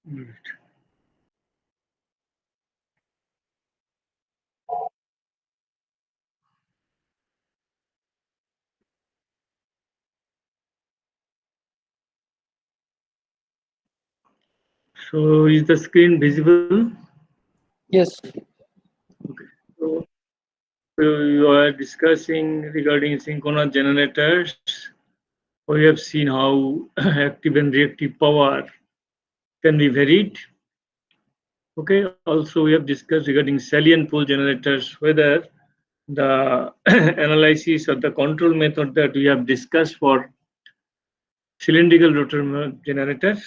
Right. So is the screen visible? Yes. Okay. So we are discussing regarding synchronous generators. We have seen how active and reactive power can be varied. Okay. Also, we have discussed regarding salient pole generators, whether the analysis or the control method that we have discussed for cylindrical rotor generators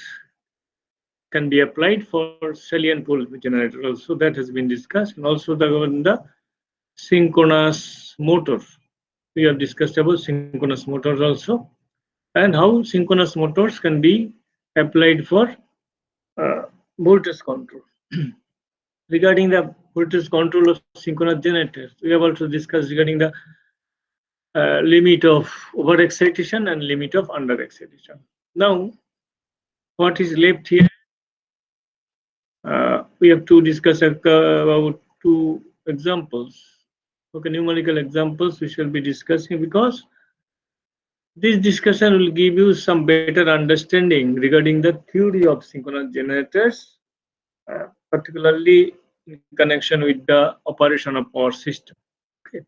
can be applied for salient pole generator also, that has been discussed, and also the synchronous motor. We have discussed about synchronous motors also, and how synchronous motors can be applied for uh, voltage control. Regarding the voltage control of synchronous generators, we have also discussed regarding the limit of over-excitation and limit of under-excitation. Now, what is left here? We have to discuss about two examples. Okay, numerical examples we shall be discussing, because this discussion will give you some better understanding regarding the theory of synchronous generators, particularly in connection with the operation of power system. Okay.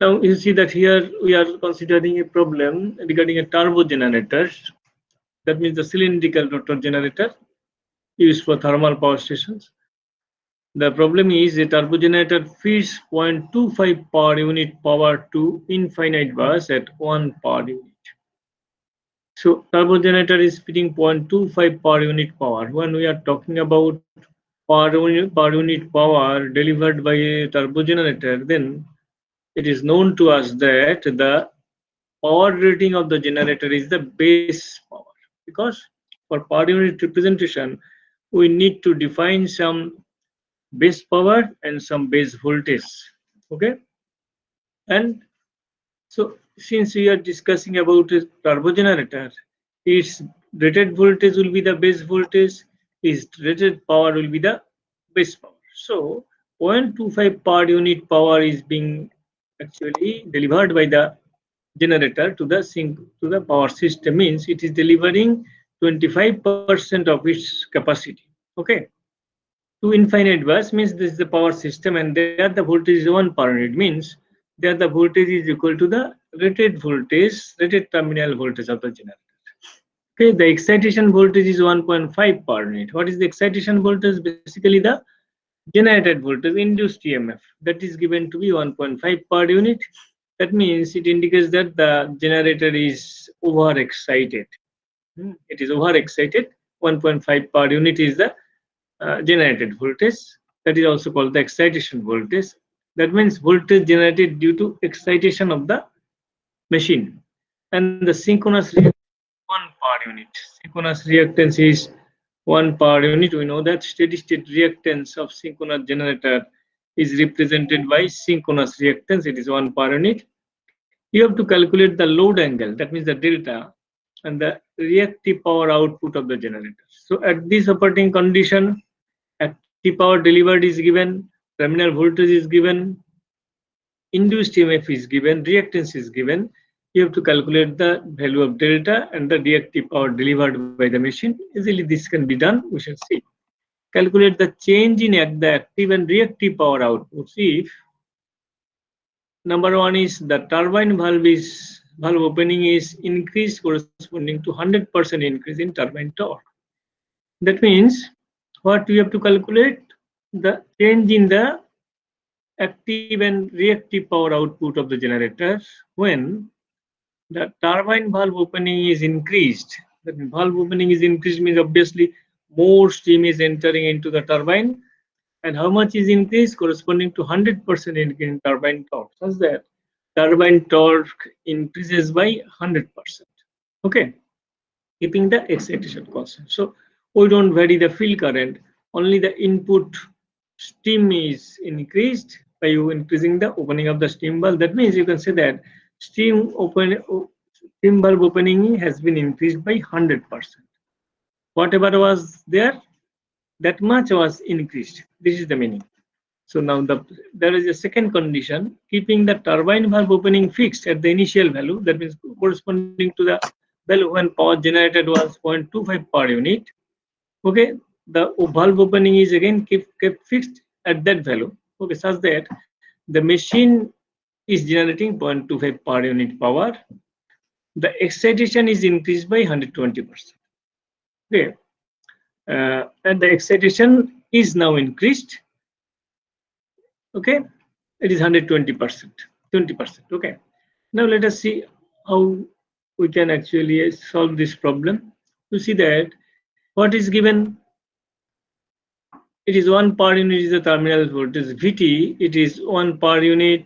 Now you see that here we are considering a problem regarding a turbo generator. That means the cylindrical rotor generator used for thermal power stations. The problem is a turbo generator feeds 0.25 per unit power to infinite bus at 1 per unit. So turbo generator is feeding 0.25 per unit power. When we are talking about per unit power delivered by a turbo generator, then it is known to us that the power rating of the generator is the base power, because for per unit representation we need to define some base power and some base voltage. Okay, and so since we are discussing about a turbo generator, its rated voltage will be the base voltage, its rated power will be the base power. So 0.25 per unit power is being actually delivered by the generator to the sync to the power system, means it is delivering 25% of its capacity. Okay, to infinite bus means this is the power system, and there the voltage is 1 per unit, means there the voltage is equal to the rated voltage, rated terminal voltage of the generator. Okay, the excitation voltage is 1.5 per unit. What is the excitation voltage? Basically the generated voltage induced EMF, that is given to be 1.5 per unit. That means it indicates that the generator is overexcited. It is overexcited. 1.5 per unit is the generated voltage. That is also called the excitation voltage. That means voltage generated due to excitation of the machine. And the synchronous reactance 1 per unit. Synchronous reactance is 1 per unit. We know that steady state reactance of synchronous generator is represented by synchronous reactance. It is 1 per unit. You have to calculate the load angle, that means the delta, and the reactive power output of the generator. So at this operating condition, active power delivered is given, terminal voltage is given, induced EMF is given, reactance is given. You have to calculate the value of delta and the reactive power delivered by the machine. Easily this can be done. We shall see. Calculate the change in the active and reactive power outputs if number one is the turbine valve opening is increased corresponding to 100% increase in turbine torque. That means what we have to calculate, the change in the active and reactive power output of the generator when the turbine valve opening is increased. The valve opening is increased means obviously more steam is entering into the turbine, and how much is increased? Corresponding to 100% increase in turbine torque. Such that turbine torque increases by 100%. Okay, keeping the excitation constant. So we don't vary the field current. Only the input steam is increased by you increasing the opening of the steam valve. That means you can say that steam valve opening has been increased by 100%. whatever was there, that much was increased. This is the meaning. So now there is a second condition, keeping the turbine valve opening fixed at the initial value, that means corresponding to the value when power generated was 0.25 per unit. Okay, the valve opening is again kept fixed at that value. Okay, such that the machine is generating 0.25 per unit power. The excitation is increased by 120%. Okay, and the excitation is now increased. Okay, it is 120%, 20%. Okay, now let us see how we can actually solve this problem. You see that what is given, it is 1 per unit is the terminal voltage Vt, it is 1 per unit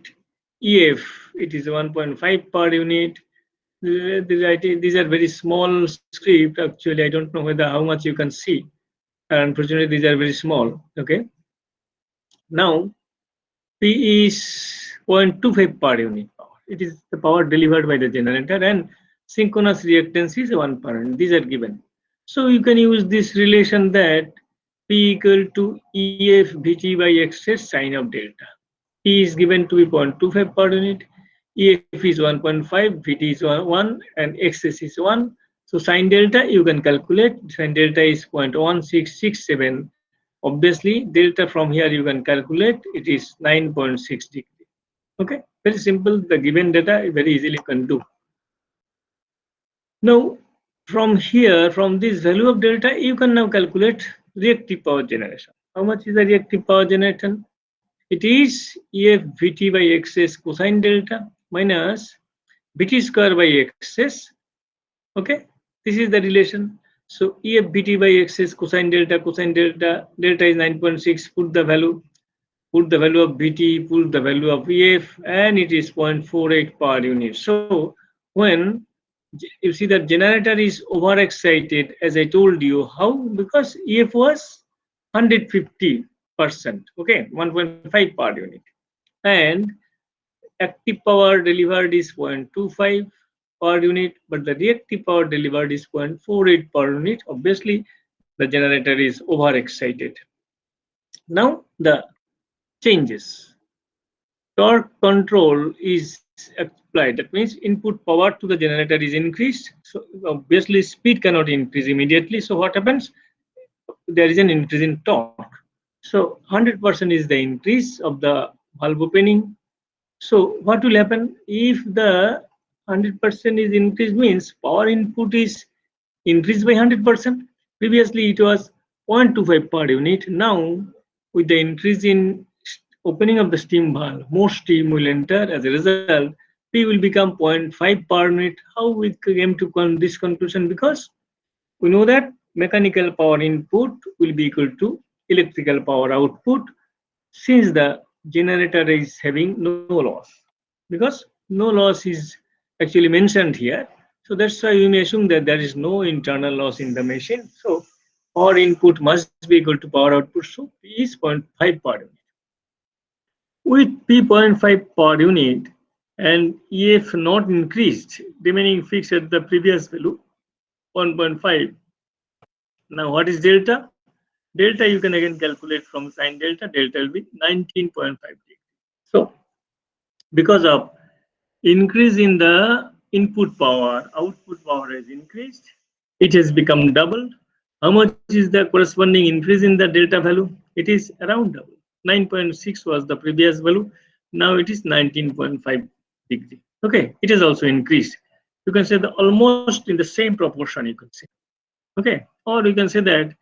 EF, it is 1.5 per unit. These are very small script. Actually, I don't know whether how much you can see. Unfortunately, these are very small. Okay. Now, P is 0.25 per unit power. It is the power delivered by the generator, and synchronous reactance is 1 per unit. These are given. So you can use this relation that P equal to EF Vt by XS sine of delta. P is given to be 0.25 per unit, EF is 1.5, Vt is 1, and XS is 1. So sine delta you can calculate. Sine delta is 0.1667. Obviously, delta from here you can calculate. It is 9.6 degree. Okay, very simple. The given data very easily you can do. Now, from here, from this value of delta, you can now calculate reactive power generation. How much is the reactive power generation? It is EF Vt by XS cosine delta minus Vt square by XS. Okay, this is the relation. So EF Vt by XS cosine delta is 9.6. Put the value of Vt, put the value of EF, and it is 0.48 per unit. So when you see that generator is overexcited, as I told you, how? Because EF was 150%, okay, 1.5 per unit, and active power delivered is 0.25 per unit, but the reactive power delivered is 0.48 per unit. Obviously, the generator is overexcited. Now the changes. Torque control is applied. That means input power to the generator is increased. So obviously speed cannot increase immediately. So what happens? There is an increase in torque. So 100% is the increase of the valve opening. So what will happen if the 100% is increased, means power input is increased by 100%. Previously it was 0.25 per unit. Now with the increase in opening of the steam valve, more steam will enter. As a result, P will become 0.5 per unit. How we came to this conclusion? Because we know that mechanical power input will be equal to electrical power output, since the generator is having no loss, because no loss is actually mentioned here. So that's why we may assume that there is no internal loss in the machine. So power input must be equal to power output. So P is 0.5 per unit. With P 0.5 per unit and EF not increased, remaining fixed at the previous value 1.5. Now what is delta? Delta you can again calculate from sine delta. Delta will be 19.5 degree. So because of increase in the input power, output power has increased. It has become double. How much is the corresponding increase in the delta value? It is around double. 9.6 was the previous value. Now it is 19.5 degree. Okay, it has also increased. You can say that almost in the same proportion, you can say. Okay, or you can say that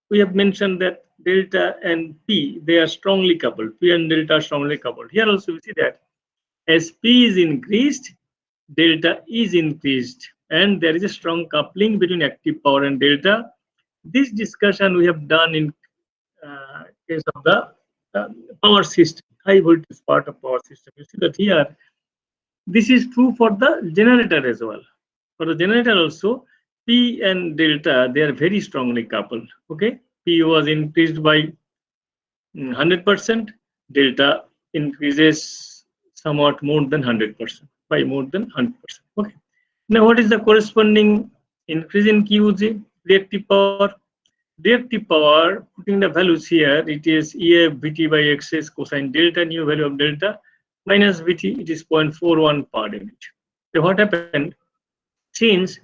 we have mentioned that delta and P, they are strongly coupled. P and delta are strongly coupled. Here also we see that as P is increased, delta is increased, and there is a strong coupling between active power and delta. This discussion we have done in case of the power system, high voltage part of power system. You see that here, this is true for the generator as well. For the generator also, P and delta, they are very strongly coupled. Okay, P was increased by 100%, delta increases somewhat more than 100%, by more than 100%. Okay. Now, what is the corresponding increase in QG? reactive power. Reactive power, putting the values here, it is EF Vt by Xs cosine delta, new value of delta, minus Vt, it is 0.41 per unit. So what happened? Since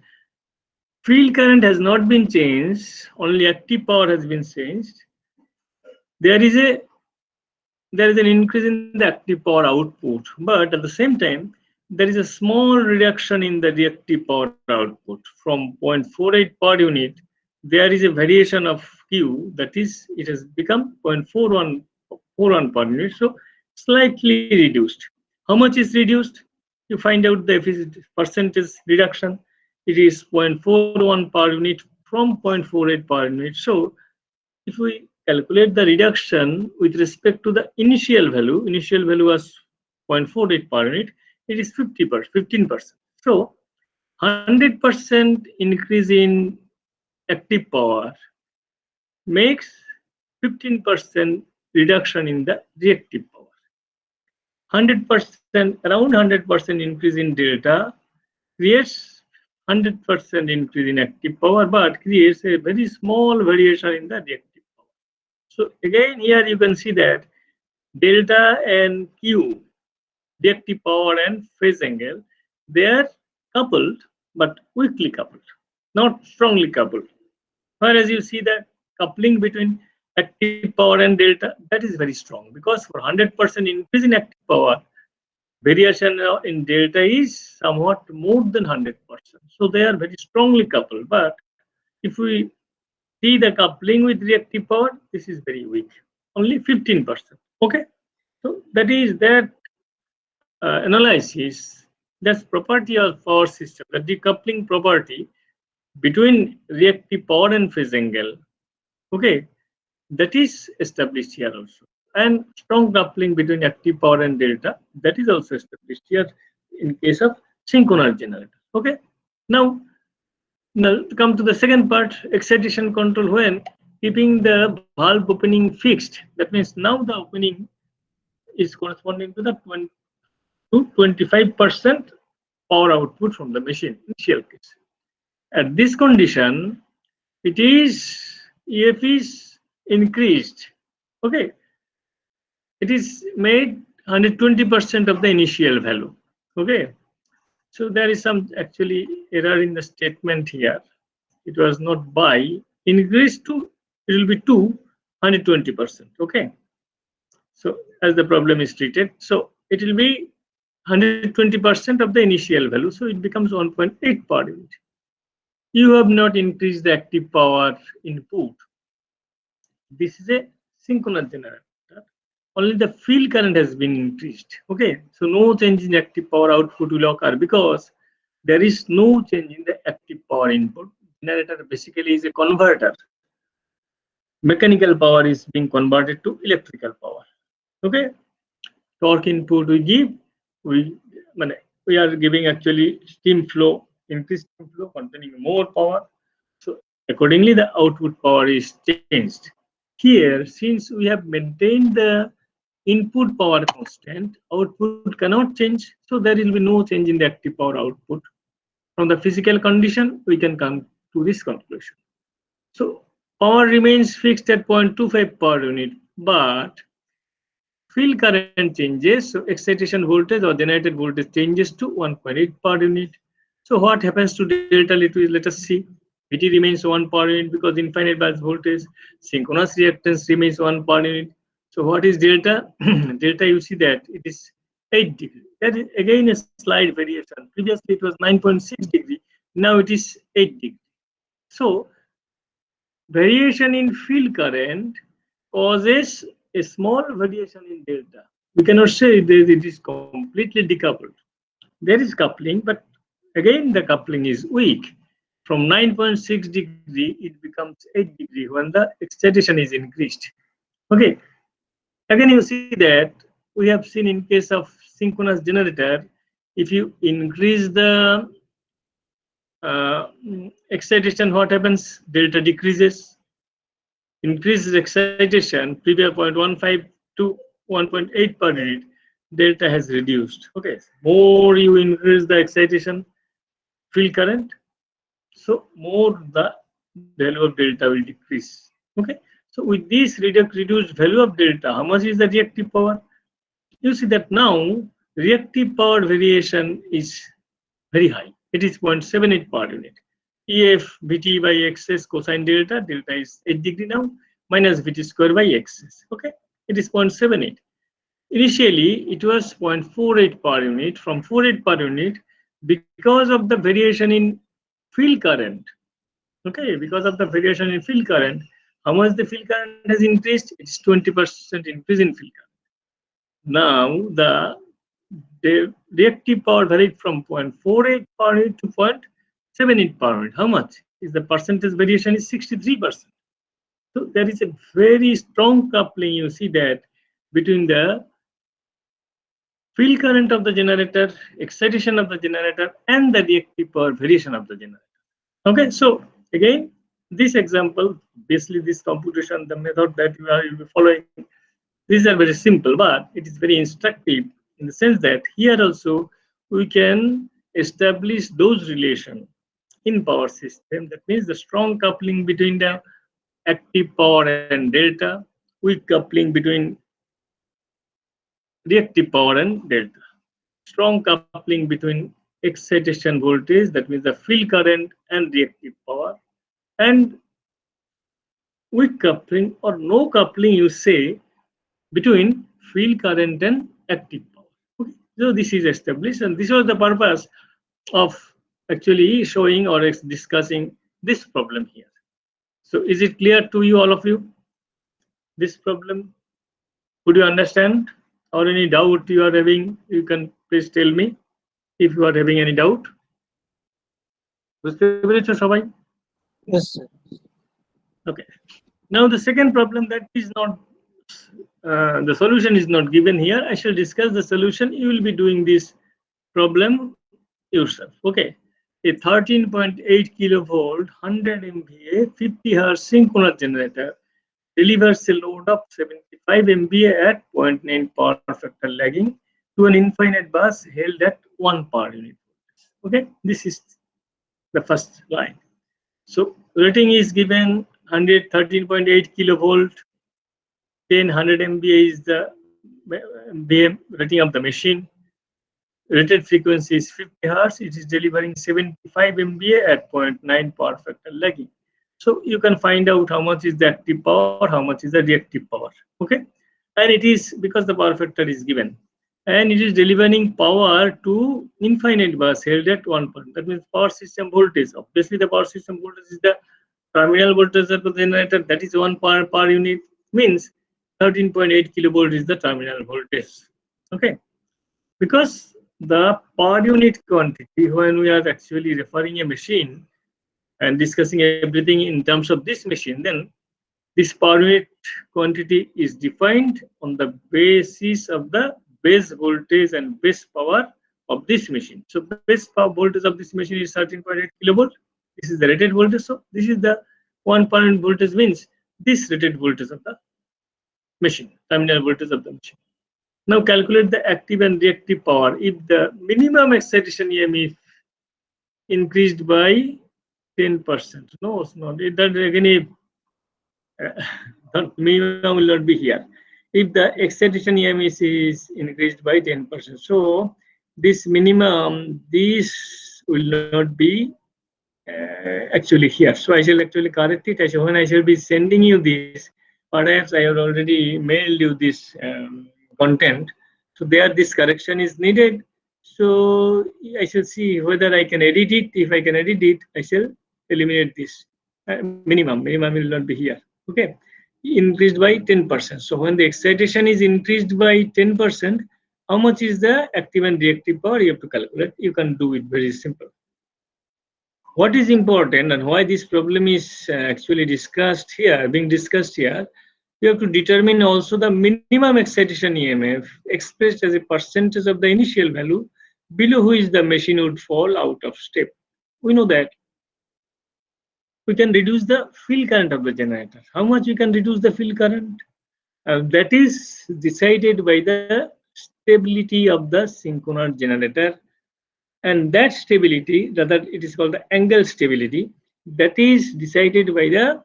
field current has not been changed, only active power has been changed, there is a there is an increase in the active power output, but at the same time, there is a small reduction in the reactive power output from 0.48 per unit. There is a variation of Q, that is, it has become 0.41 per unit, so slightly reduced. How much is reduced? You find out the percentage reduction. It is 0.41 per unit from 0.48 per unit. So if we calculate the reduction with respect to the initial value was 0.48 per unit, it is 15%. So 100% increase in active power makes 15% reduction in the reactive power. 100%, around 100% increase in delta creates 100% increase in active power, but creates a very small variation in the reactive power. So again, here you can see that delta and Q, reactive power and phase angle, they are coupled but weakly coupled, not strongly coupled. Whereas you see that coupling between active power and delta, that is very strong, because for 100% increase in active power, variation in delta is somewhat more than 100%. So they are very strongly coupled. But if we see the coupling with reactive power, this is very weak, only 15%. Okay, so that is that analysis, that's property of power system, the decoupling property between reactive power and phase angle. Okay, that is established here also. And strong coupling between active power and delta, that is also established here in case of synchronous generator. Okay, now, now come to the second part, excitation control when keeping the valve opening fixed. That means now the opening is corresponding to the 25% power output from the machine initial case. At this condition, it is EF is increased. Okay, it is made 120% of the initial value. Okay, so there is some actually error in the statement here. It was not by, increased to, it will be to 120%. Okay, so as the problem is treated, so it will be 120% of the initial value, so it becomes 1.8 per unit. You have not increased the active power input. This is a synchronous generator. Only the field current has been increased. Okay, so no change in active power output will occur because there is no change in the active power input. Generator basically is a converter. Mechanical power is being converted to electrical power. Okay, torque input we give, we we are giving actually steam flow, increased steam flow containing more power. So accordingly, the output power is changed. Here, since we have maintained the input power constant, output cannot change. So there will be no change in the active power output. From the physical condition, we can come to this conclusion. So power remains fixed at 0.25 per unit, but field current changes, so excitation voltage or generated voltage changes to 1.8 per unit. So what happens to delta? Let us see. Vt remains 1 per unit because infinite bias voltage. Synchronous reactance remains 1 per unit. So what is delta? Delta, you see that it is 8 degree. That is again a slight variation. Previously it was 9.6 degree. Now it is 8 degree. So variation in field current causes a small variation in delta. We cannot say that it is completely decoupled. There is coupling, but again the coupling is weak. From 9.6 degree, it becomes 8 degree when the excitation is increased. Okay. Again, you see that we have seen in case of synchronous generator, if you increase the excitation, what happens? Delta decreases. Increases excitation, previous 0.15 to 1.8 per unit, delta has reduced. Okay, more you increase the excitation, field current, so more the value of delta will decrease. Okay, so with this reduced value of delta, how much is the reactive power? You see that now reactive power variation is very high. It is 0.78 per unit. EF Vt by xs cosine delta, delta is 8 degree now, minus Vt square by xs. Okay, it is 0.78. Initially, it was 0.48 per unit. From 48 per unit, because of the variation in field current. Okay, because of the variation in field current, how much the field current has increased? It's 20% increase in field current. Now the reactive power varied from 0.48 per unit to 0.78 per unit. How much? Is the percentage variation is 63%. So there is a very strong coupling. You see that between the field current of the generator, excitation of the generator, and the reactive power variation of the generator. Okay, so again, this example, basically this computation, the method that you'll be following, these are very simple, but it is very instructive in the sense that here also we can establish those relations in power system. That means the strong coupling between the active power and delta, weak coupling between reactive power and delta, strong coupling between excitation voltage, that means the field current and reactive power, and weak coupling or no coupling, you say, between field current and active power. Okay. So this is established, and this was the purpose of actually showing or discussing this problem here. So is it clear to you, all of you, this problem? Could you understand, or any doubt you are having? You can please tell me if you are having any doubt. বুঝতে পেরেছো সবাই? Yes, sir. Okay. Now the second problem that is not the solution is not given here. I shall discuss the solution. You will be doing this problem yourself. Okay. A 13.8 kilovolt, 100 MVA, 50 hertz synchronous generator delivers a load of 75 MVA at 0.9 power factor lagging to an infinite bus held at 1 per unit. Okay. This is the first line. So rating is given 113.8 kilovolt, 10 100 MVA is the BM rating of the machine. Rated frequency is 50 hertz. It is delivering 75 MVA at 0.9 power factor lagging. So you can find out how much is the active power, how much is the reactive power. Okay, and it is because the power factor is given, and it is delivering power to infinite bus held at 1 point. That means power system voltage. Obviously, the power system voltage is the terminal voltage of the generator. That is 1 per unit. Means 13.8 kilovolt is the terminal voltage. Okay, because the per unit quantity, when we are actually referring a machine and discussing everything in terms of this machine, then this per unit quantity is defined on the basis of the base voltage and base power of this machine. So base power voltage of this machine is 13.8 kilovolt. This is the rated voltage. So this is the 1 per unit voltage, means this rated voltage of the machine, terminal voltage of the machine. Now calculate the active and reactive power. If the minimum excitation EMF increased by 10%, no, it's not. That again, minimum will not be here. If the excitation EMF is increased by 10%, so this minimum, this will not be actually here. So I shall actually correct it. When I shall be sending you this, perhaps I have already mailed you this content. So there this correction is needed. So I shall see whether I can edit it. If I can edit it, I shall eliminate this. Minimum will not be here. Okay, increased by 10%. So when the excitation is increased by 10%, how much is the active and reactive power? You have to calculate. You can do it very simple. What is important and why this problem is actually being discussed here, you have to determine also the minimum excitation EMF expressed as a percentage of the initial value below which the machine would fall out of step. We know that we can reduce the field current of the generator. How much we can reduce the field current? That is decided by the stability of the synchronous generator, and that stability, rather it is called the angle stability, that is decided by the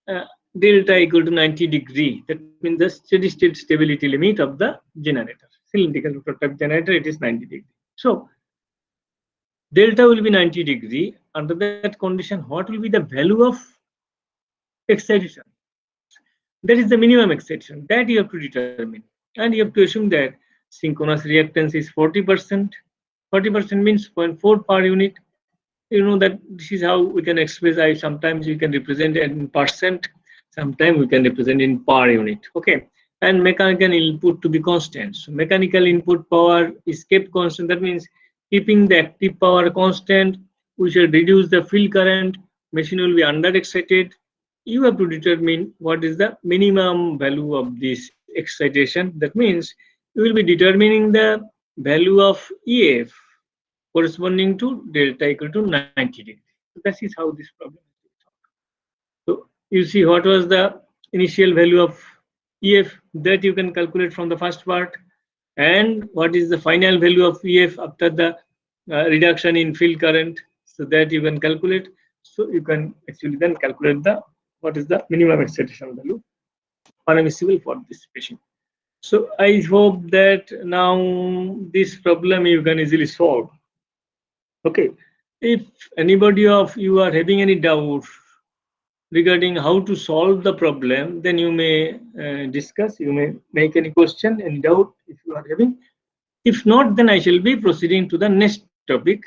uh, delta equal to 90 degree. That means the steady state stability limit of the generator. Cylindrical rotor type generator, it is 90 degree. So delta will be 90 degree. Under that condition, what will be the value of excitation? That is the minimum excitation that you have to determine. And you have to assume that synchronous reactance is 40%. 40% means zero point 0.4 per unit. You know that this is how we can express. I sometimes we can represent it in percent, sometimes we can represent in per unit. Okay, and mechanical input to be constant. So mechanical input power is kept constant. That means keeping the active power constant, we should reduce the field current. Machine will be under excited. You have to determine what is the minimum value of this excitation. That means you will be determining the value of EF corresponding to delta equal to 90 degree. So that is how this problem is solved. So you see what was the initial value of EF that you can calculate from the first part, and what is the final value of EF after the reduction in field current, so that you can calculate. So you can actually then calculate the what is the minimum excitation value permissible for this patient. So I hope that now this problem you can easily solve. Okay, if anybody of you are having any doubt regarding how to solve the problem, then you may discuss, you may make any question, any doubt if you are having. If not, then I shall be proceeding to the next topic.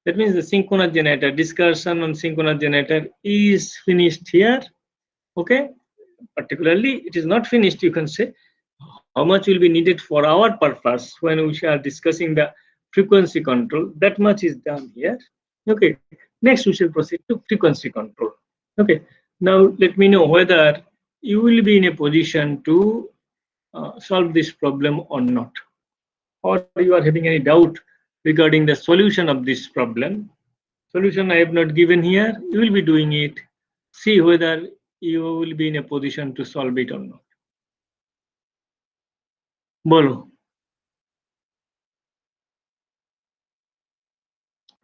That means the synchronous generator. Discussion on synchronous generator is finished here. Okay, particularly it is not finished, you can say. How much will be needed for our purpose when we are discussing the frequency control, that much is done here. Okay, next we shall proceed to frequency control. Okay, now let me know whether you will be in a position to solve this problem or not, or you are having any doubt regarding the solution of this problem. Solution I have not given here, you will be doing it. See whether you will be in a position to solve it or not. Bolo,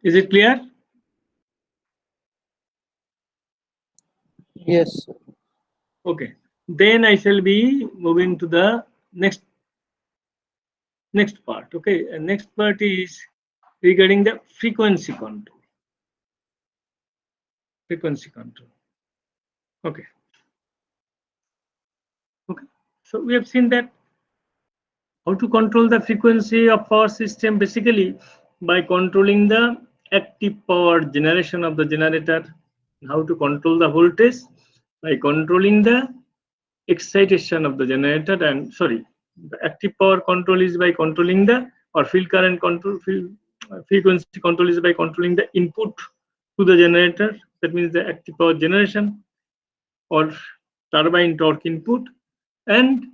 is it clear? Yes. Okay, then I shall be moving to the next part. Okay, and next part is regarding the frequency control. Frequency control. Okay, okay. So we have seen that how to control the frequency of power system, basically by controlling the active power generation of the generator. How to control the voltage by controlling the excitation of the generator, and sorry, the active power control is by controlling the, or field current control, frequency control is by controlling the input to the generator. That means the active power generation or turbine torque input, and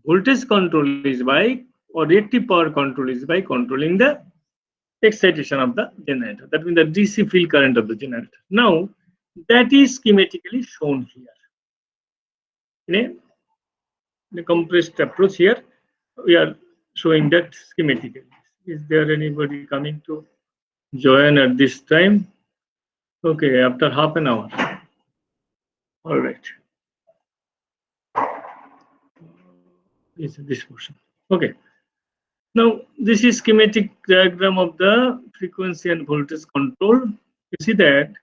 voltage control is by, or reactive power control is by controlling the excitation of the generator. That means the DC field current of the generator. Now that is schematically shown here in a compressed approach. Here we are showing that schematically. Is there anybody coming to join at this time? Okay, after half an hour. All right. Is this portion. Okay. Now this is schematic diagram of the frequency and voltage control. You see that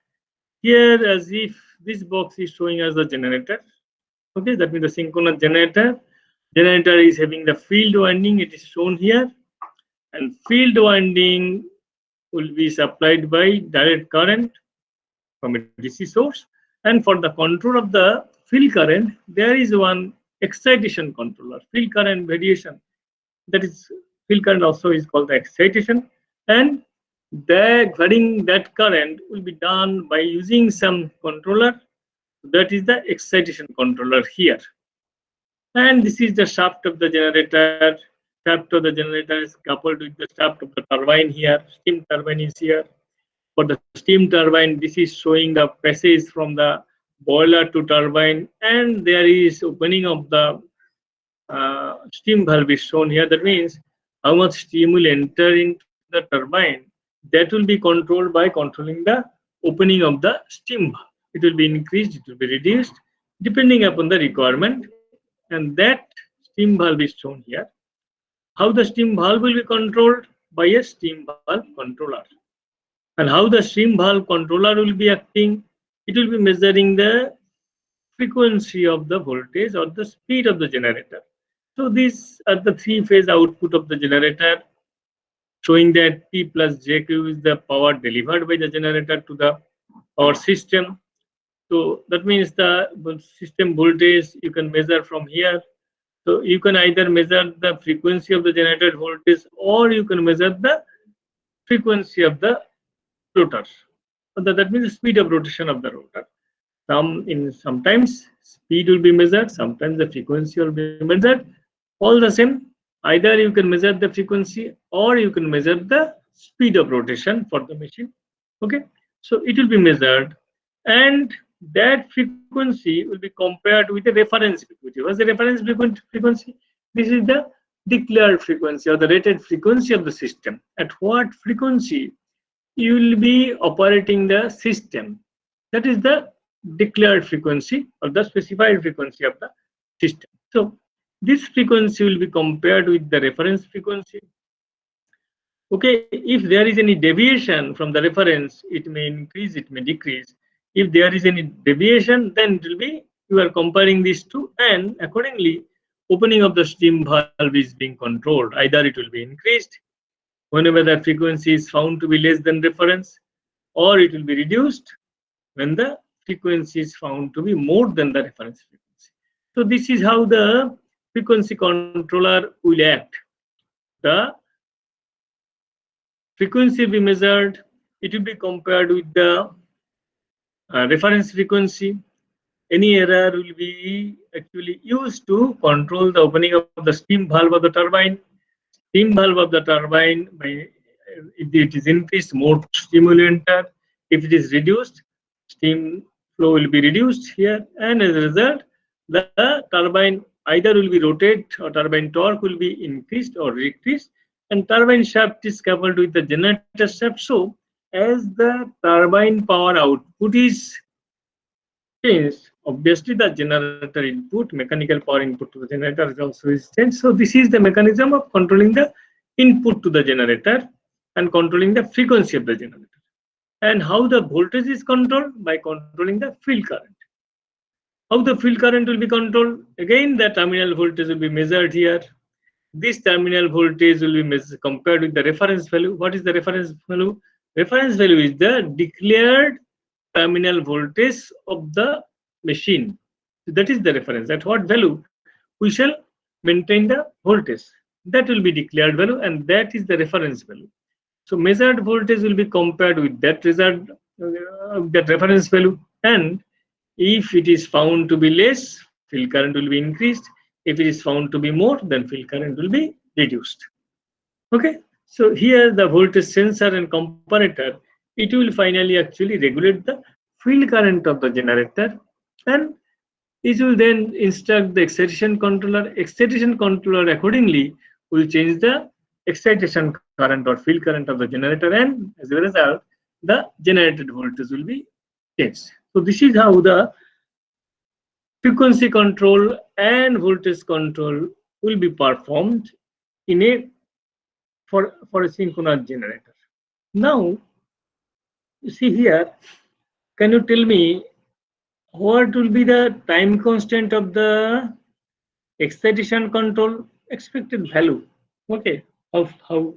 here, as if this box is showing us the generator. Okay, that means the synchronous generator. Generator is having the field winding. It is shown here, and field winding will be supplied by direct current from a DC source. And for the control of the field current, there is one excitation controller, field current variation. That is, field current also is called the excitation. And the varying that current will be done by using some controller. That is the excitation controller here. And this is the shaft of the generator. Shaft of the generator is coupled with the shaft of the turbine here. Steam turbine is here. For the steam turbine, this is showing the passage from the boiler to turbine, and there is opening of the steam valve is shown here. That means how much steam will enter into the turbine. That will be controlled by controlling the opening of the steam valve. It will be increased, it will be reduced depending upon the requirement, and that steam valve is shown here. How the steam valve will be controlled? By a steam valve controller. And how the steam valve controller will be acting? It will be measuring the frequency of the voltage or the speed of the generator. So these are the three-phase output of the generator, showing that P plus JQ is the power delivered by the generator to the power system. So that means the system voltage you can measure from here. So you can either measure the frequency of the generated voltage, or you can measure the frequency of the rotor. So that means the speed of rotation of the rotor. Sometimes speed will be measured, sometimes the frequency will be measured. All the same, either you can measure the frequency or you can measure the speed of rotation for the machine. Okay, so it will be measured, and that frequency will be compared with the reference frequency. What's the reference frequency? This is the declared frequency or the rated frequency of the system. At what frequency you will be operating the system? That is the declared frequency or the specified frequency of the system. So this frequency will be compared with the reference frequency. Okay, if there is any deviation from the reference, it may increase, it may decrease. If there is any deviation, then it will be, you are comparing these two, and accordingly opening of the steam valve is being controlled. Either it will be increased whenever the frequency is found to be less than reference, or it will be reduced when the frequency is found to be more than the reference frequency. So this is how the frequency controller will act. The frequency will be measured, it will be compared with the reference frequency. Any error will be actually used to control the opening of the steam valve of the turbine. Steam valve of the turbine, if it is increased, more steam will enter. If it is reduced, steam flow will be reduced here, and as a result, the turbine either will be rotate or turbine torque will be increased or decreased, and turbine shaft is coupled with the generator shaft. So as the turbine power output is changed, obviously the generator input, mechanical power input to the generator is also is changed. So this is the mechanism of controlling the input to the generator and controlling the frequency of the generator. And how the voltage is controlled? By controlling the field current. How the field current will be controlled? Again, the terminal voltage will be measured here. This terminal voltage will be compared with the reference value. What is the reference value? Reference value is the declared terminal voltage of the machine. So that is the reference. At what value we shall maintain the voltage? That will be declared value, and that is the reference value. So measured voltage will be compared with that result, that reference value, and if it is found to be less, field current will be increased. If it is found to be more, then field current will be reduced. Okay, so here the voltage sensor and comparator, it will finally actually regulate the field current of the generator, and it will then instruct the excitation controller. Excitation controller accordingly will change the excitation current or field current of the generator, and as a result, the generated voltage will be changed. So this is how the frequency control and voltage control will be performed in a for a synchronous generator. Now, you see here, can you tell me what will be the time constant of the excitation control? Expected value? Okay, how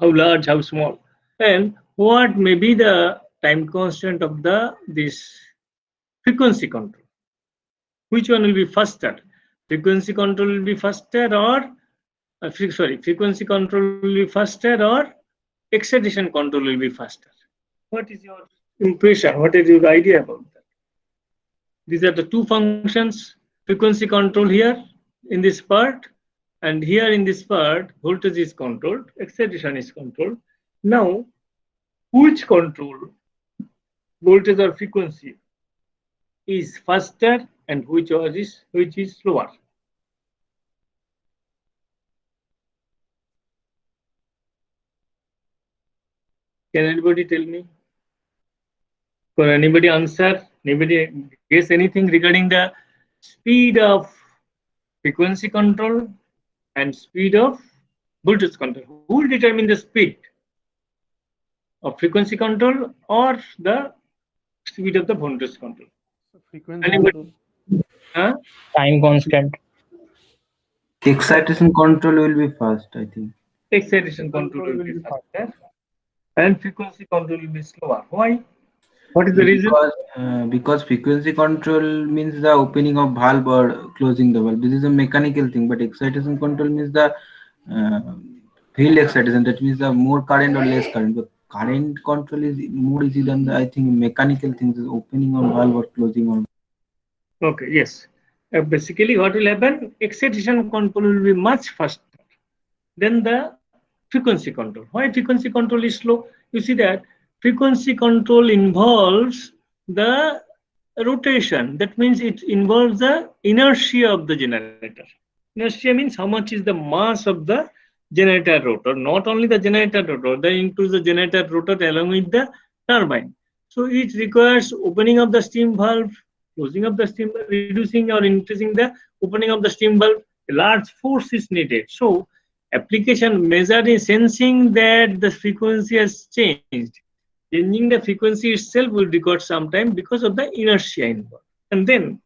large, how small, and what may be the time constant of the this frequency control? Which one will be faster? Frequency control will be faster, or frequency control will be faster, or excitation control will be faster? What is your impression? What is your idea about that? These are the two functions. Frequency control here in this part, and here in this part, voltage is controlled, excitation is controlled. Now, which control, voltage or frequency, is faster and which is slower? Can anybody tell me? For anybody answer, anybody guess anything regarding the speed of frequency control and speed of voltage control? Who will determine the speed of frequency control or the speed of the voltage control? So frequency Anybody? control. Huh? Time constant. Excitation control will be fast, I think. Excitation control will be faster and frequency control will be slower. Why? What is the reason? Because frequency control means the opening of valve or closing the valve. This is a mechanical thing, but excitation control means the uh, field excitation. That means the more current or less current. But current control is more easy than the, I think, mechanical things, is opening on valve or closing on. Okay, yes. Basically, what will happen? Excitation control will be much faster than the frequency control. Why frequency control is slow? You see that frequency control involves the rotation. That means it involves the inertia of the generator. Inertia means how much is the mass of the generator rotor. Not only the generator rotor, that includes the generator rotor along with the turbine. So it requires opening of the steam valve, closing of the steam, reducing or increasing the opening of the steam valve. A large force is needed. So application measured in sensing that the frequency has changed. Changing the frequency itself will record some time because of the inertia involved. And then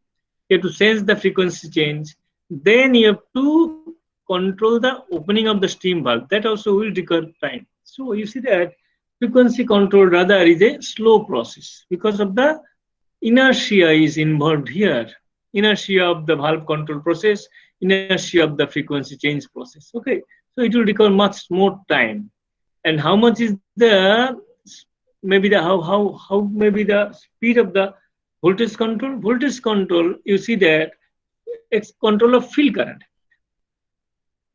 you have to sense the frequency change. Then you have to control the opening of the steam valve. That also will require time. So you see that frequency control rather is a slow process because of the inertia is involved here. Inertia of the valve control process, inertia of the frequency change process. Okay, so it will require much more time. And how much is the maybe the how maybe the speed of the voltage control? Voltage control, you see that it's control of field current.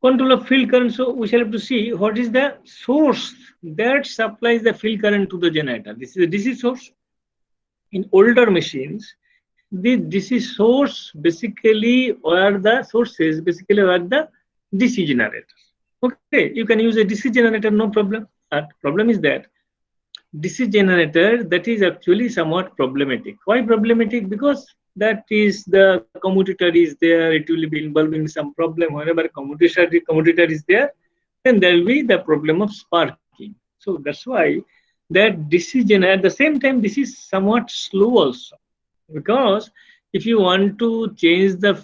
Control of field current. So we shall have to see what is the source that supplies the field current to the generator. This is a DC source. In older machines, the DC source basically were the sources basically were the DC generators. Okay, you can use a DC generator, no problem. But problem is that DC generator that is actually somewhat problematic. Why problematic? Because that is the commutator is there, it will be involving some problem. Whenever commutator is there, then there will be the problem of sparking. So that's why that DC generator at the same time this is somewhat slow also, because if you want to change the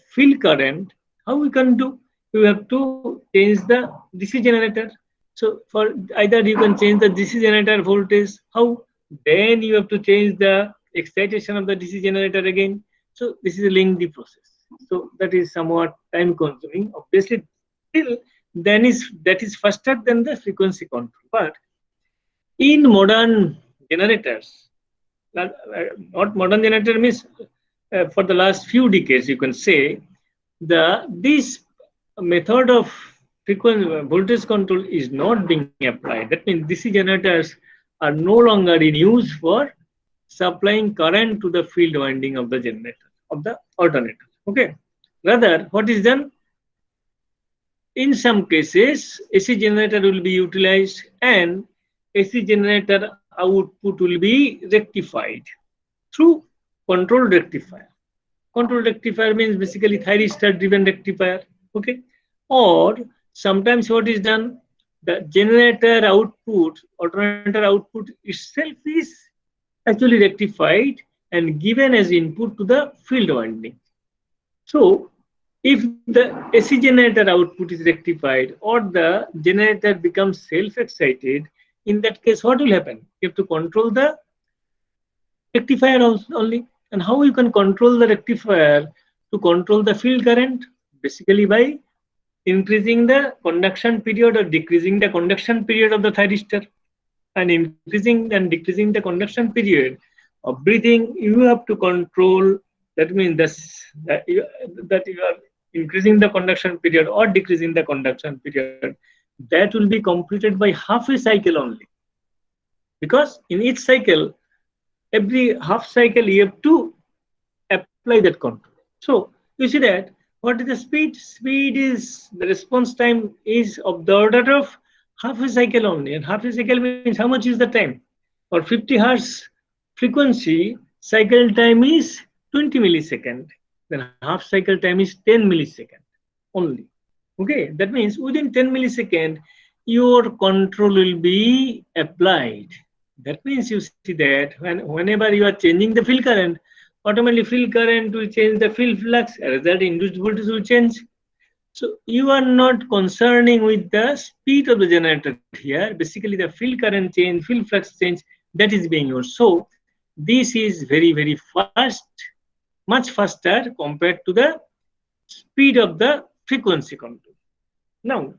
field current, how we can do? You have to change the DC generator. So for either you can change the DC generator voltage. How? Then you have to change the excitation of the DC generator again. So this is a lengthy process. So that is somewhat time consuming. Obviously, still then is that is faster than the frequency control. But in modern generators, not modern generator means for the last few decades, you can say the this method of frequency voltage control is not being applied. That means DC generators are no longer in use for supplying current to the field winding of the generator of the alternator. Okay. Rather, what is done? In some cases, AC generator will be utilized and AC generator output will be rectified through controlled rectifier. Control rectifier means basically thyristor driven rectifier. Okay. Or sometimes what is done, the generator output, alternator output itself is actually rectified and given as input to the field winding. So if the AC generator output is rectified or the generator becomes self-excited, in that case, what will happen? You have to control the rectifier only. And how you can control the rectifier to control the field current? Basically by increasing the conduction period or decreasing the conduction period of the thyristor, and increasing and decreasing the conduction period of breathing. You have to control. That means that you are increasing the conduction period or decreasing the conduction period. That will be completed by half a cycle only, because in each cycle, every half cycle you have to apply that control. So you see that what is the speed? Speed is the response time is of the order of half a cycle only, and half a cycle means how much is the time? or 50 hertz frequency, cycle time is 20 millisecond. Then half cycle time is 10 millisecond only. Okay, that means within 10 millisecond, your control will be applied. That means you see that whenever you are changing the field current, automatically field current will change the field flux, as that induced voltage will change. So you are not concerning with the speed of the generator here. Basically, the field current change, field flux change, that is being used. So this is very, very fast, much faster compared to the speed of the frequency control. Now,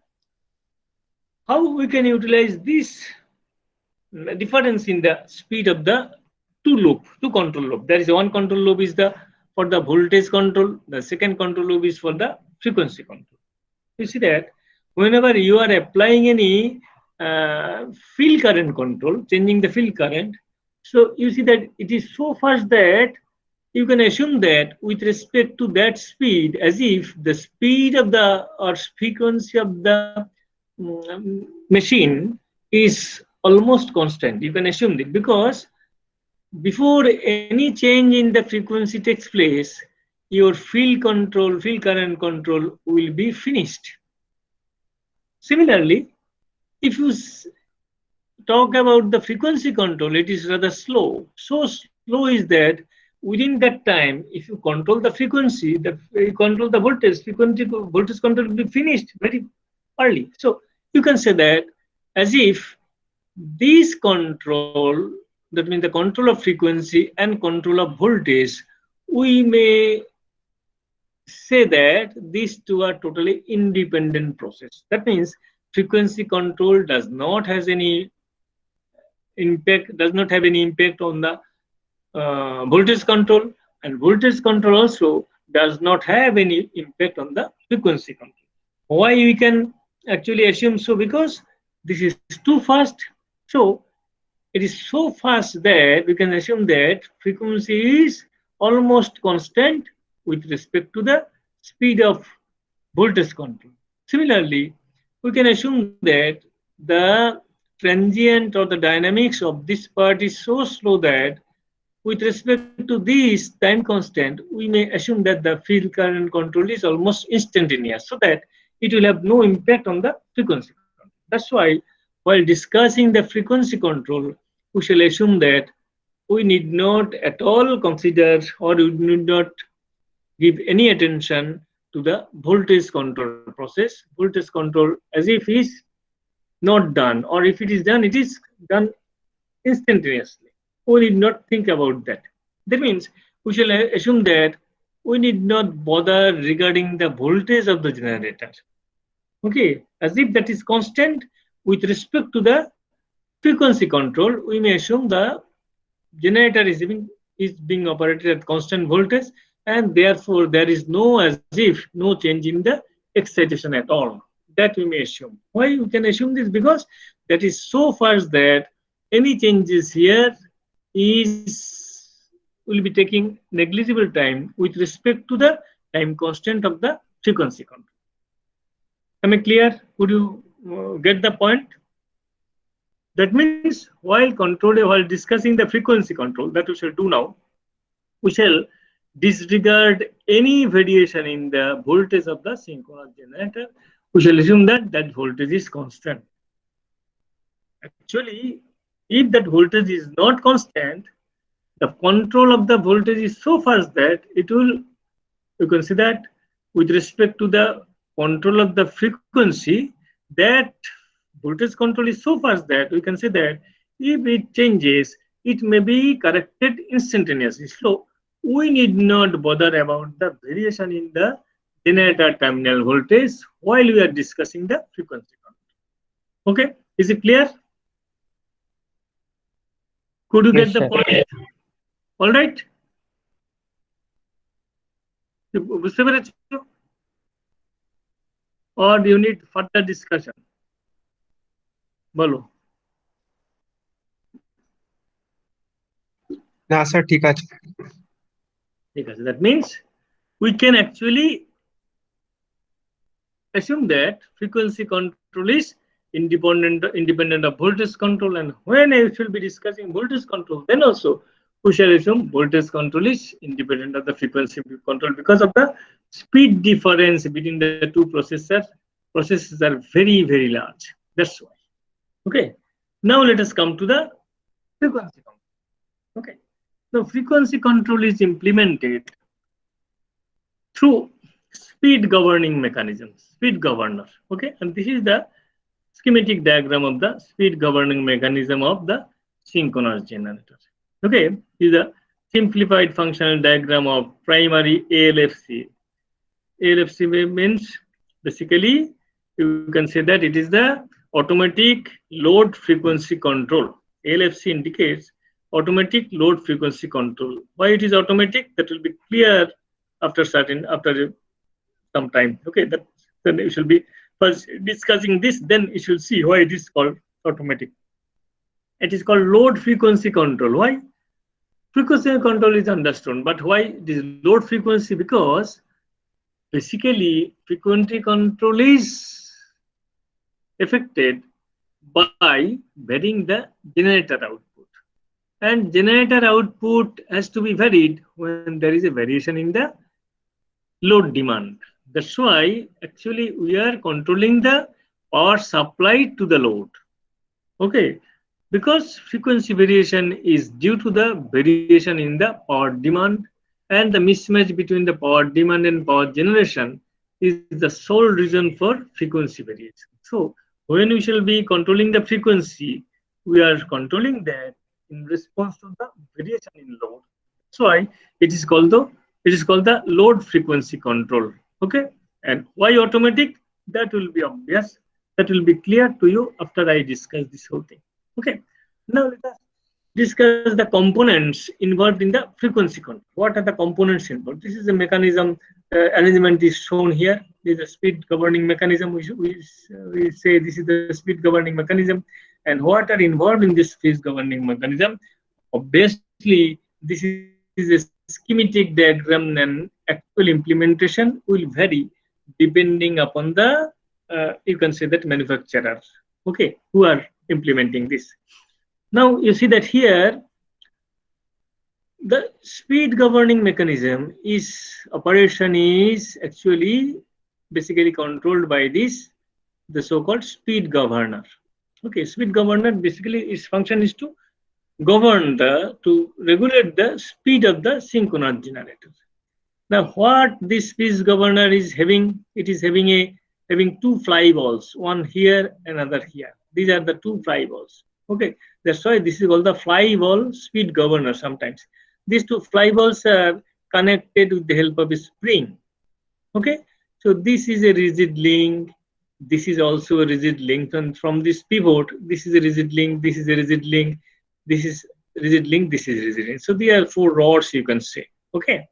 how we can utilize this difference in the speed of the two control loop. There is one control loop is the for the voltage control. The second control loop is for the frequency control. You see that whenever you are applying any field current control, changing the field current, so you see that it is so fast that you can assume that with respect to that speed, as if the speed of the or frequency of the machine is almost constant. You can assume that because before any change in the frequency takes place, your field control, field current control will be finished. Similarly, if you talk about the frequency control, it is rather slow. So slow is that within that time, if you control the frequency, you control the voltage, frequency voltage control will be finished very early. So you can say that as if this control, that means the control of frequency and control of voltage, we may say that these two are totally independent process. That means frequency control does not has any impact, does not have any impact on the voltage control, and voltage control also does not have any impact on the frequency control. Why we can actually assume so? Because this is too fast. So it is so fast that we can assume that frequency is almost constant with respect to the speed of voltage control. Similarly, we can assume that the transient or the dynamics of this part is so slow that with respect to this time constant, we may assume that the field current control is almost instantaneous, so that it will have no impact on the frequency control. That's why while discussing the frequency control, we shall assume that we need not at all consider or we need not give any attention to the voltage control process. Voltage control as if is not done, or if it is done, it is done instantaneously. We need not think about that. That means we shall assume that we need not bother regarding the voltage of the generator. Okay, as if that is constant with respect to the frequency control, we may assume the generator is being operated at constant voltage, and therefore there is no as if no change in the excitation at all. That we may assume. Why we can assume this? Because that is so fast that any changes here is will be taking negligible time with respect to the time constant of the frequency control. Am I clear? Could you get the point? That means while discussing the frequency control that we shall do now, we shall disregard any variation in the voltage of the synchronous generator. We shall assume that that voltage is constant. Actually, if that voltage is not constant, the control of the voltage is so fast that it will, you can see that with respect to the control of the frequency, that voltage control is so fast that we can say that if it changes, it may be corrected instantaneously. So we need not bother about the variation in the generator terminal voltage while we are discussing the frequency control. Okay, is it clear? Could you Yes, get the sir. point? All right. বুঝতে পেরেছো? Or do you need further discussion? বলো। না sir ঠিক আছে। ঠিক আছে, that means we can actually assume that frequency control is independent of voltage control. And when I will be discussing voltage control, then also we shall assume voltage control is independent of the frequency control because of the speed difference between the two processes are very large. That's why. Okay. Now let us come to the frequency control. Okay. The frequency control is implemented through speed governing mechanism, speed governor. Okay, and this is the schematic diagram of the speed governing mechanism of the synchronous generator. Okay, this is a simplified functional diagram of primary ALFC. ALFC means basically you can say that it is the automatic load frequency control. ALFC indicates automatic load frequency control. Why it is automatic? That will be clear after some time. Okay, that then you should be first discussing this. Then you should see why it is called automatic. It is called load frequency control. Why? Frequency control is understood, but why it is load frequency? Because basically frequency control is affected by varying the generator output, and generator output has to be varied when there is a variation in the load demand. That's why actually we are controlling the power supply to the load. Okay, because frequency variation is due to the variation in the power demand, and the mismatch between the power demand and power generation is the sole reason for frequency variation. So when we shall be controlling the frequency, we are controlling that in response to the variation in load. That's why it is called the load frequency control. Okay, and why automatic? That will be obvious. That will be clear to you after I discuss this whole thing. Okay, now let us discuss the components involved in the frequency control. What are the components involved? This is a mechanism. Arrangement is shown here. This is a speed governing mechanism. We say this is the speed governing mechanism. And what are involved in this speed governing mechanism? Obviously, this is a schematic diagram, and actual implementation will vary depending upon the you can say that manufacturer. Okay, who are implementing this. Now you see that here the speed governing mechanism is operation is actually basically controlled by this the so-called speed governor. Okay, speed governor basically its function is to to regulate the speed of the synchronous generator. Now what this speed governor is having, it is having two fly balls, one here, another here. These are the two fly balls. Okay, that's why this is called the fly ball speed governor sometimes. These two fly balls are connected with the help of a spring. Okay, so this is a rigid link. This is also a rigid link, and from this pivot, this is a rigid link. This is a rigid link. This is rigid link. This is rigid link. So there are four rods you can say. Okay,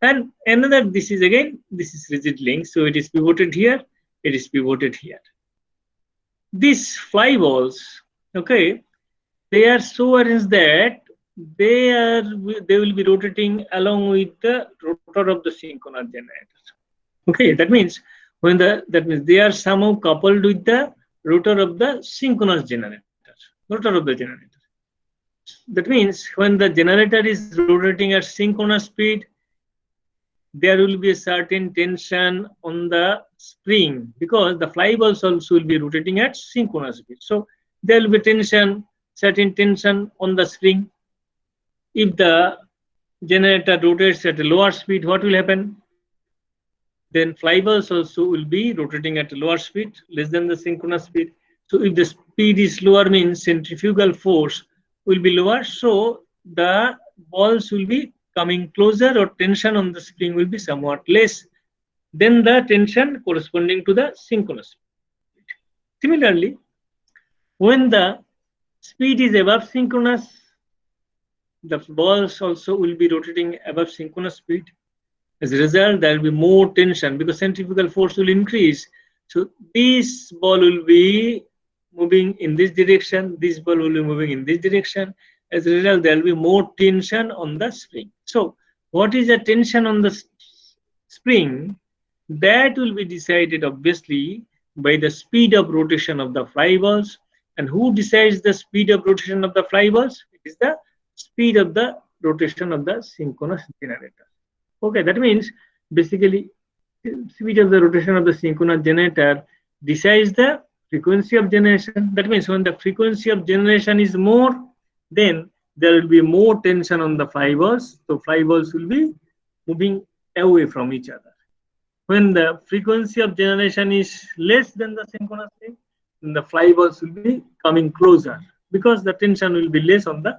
and another this is again this is rigid link. So it is pivoted here. It is pivoted here. These fly balls, okay, they are so arranged that they will be rotating along with the rotor of the synchronous generator. Okay, that means that means they are somehow coupled with the rotor of the synchronous generator, rotor of the generator. That means when the generator is rotating at synchronous speed, there will be a certain tension on the spring because the fly balls also will be rotating at synchronous speed. So there will be certain tension on the spring. If the generator rotates at a lower speed, what will happen? Then fly balls also will be rotating at a lower speed, less than the synchronous speed. So if the speed is lower, means centrifugal force will be lower. So the balls will be coming closer, or tension on the spring will be somewhat less than the tension corresponding to the synchronous speed. Similarly, when the speed is above synchronous, the balls also will be rotating above synchronous speed. As a result, there will be more tension because centrifugal force will increase. So this ball will be moving in this direction, this ball will be moving in this direction. As a result, there will be more tension on the spring. So what is the tension on the spring? That will be decided obviously by the speed of rotation of the flywheels. And who decides the speed of rotation of the flywheels? It is the speed of the rotation of the synchronous generator. Okay, that means basically speed of the rotation of the synchronous generator decides the frequency of generation. That means when the frequency of generation is more, then there will be more tension on the flywheels. So flywheels will be moving away from each other. When the frequency of generation is less than the synchronous speed, then the flywheels will be coming closer because the tension will be less on the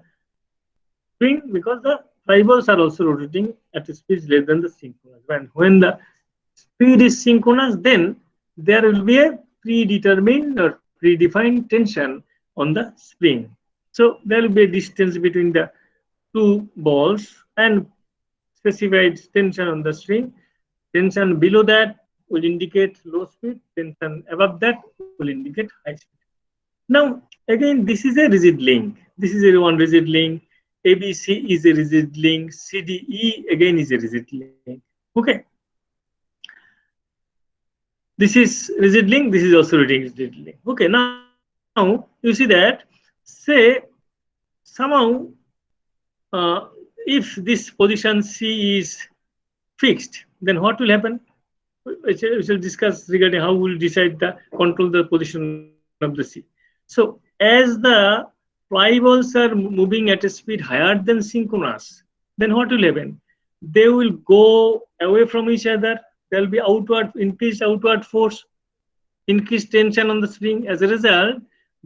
spring, because the flywheels are also rotating at a speed less than the synchronous. When the speed is synchronous, then there will be a predetermined or predefined tension on the spring. So there will be a distance between the two balls and specified tension on the string. Tension below that will indicate low speed, tension above that will indicate high speed. Now, again, this is a rigid link. This is a one rigid link. ABC is a rigid link. CDE again is a rigid link. Okay. This is rigid link. This is also rigid link. Okay. Now you see that, say somehow if this position C is fixed, then what will happen? We shall discuss regarding how we'll decide the control the position of the C. So as the flyballs are moving at a speed higher than synchronous, then what will happen? They will go away from each other. There will be outward increased outward force, increased tension on the spring. As a result,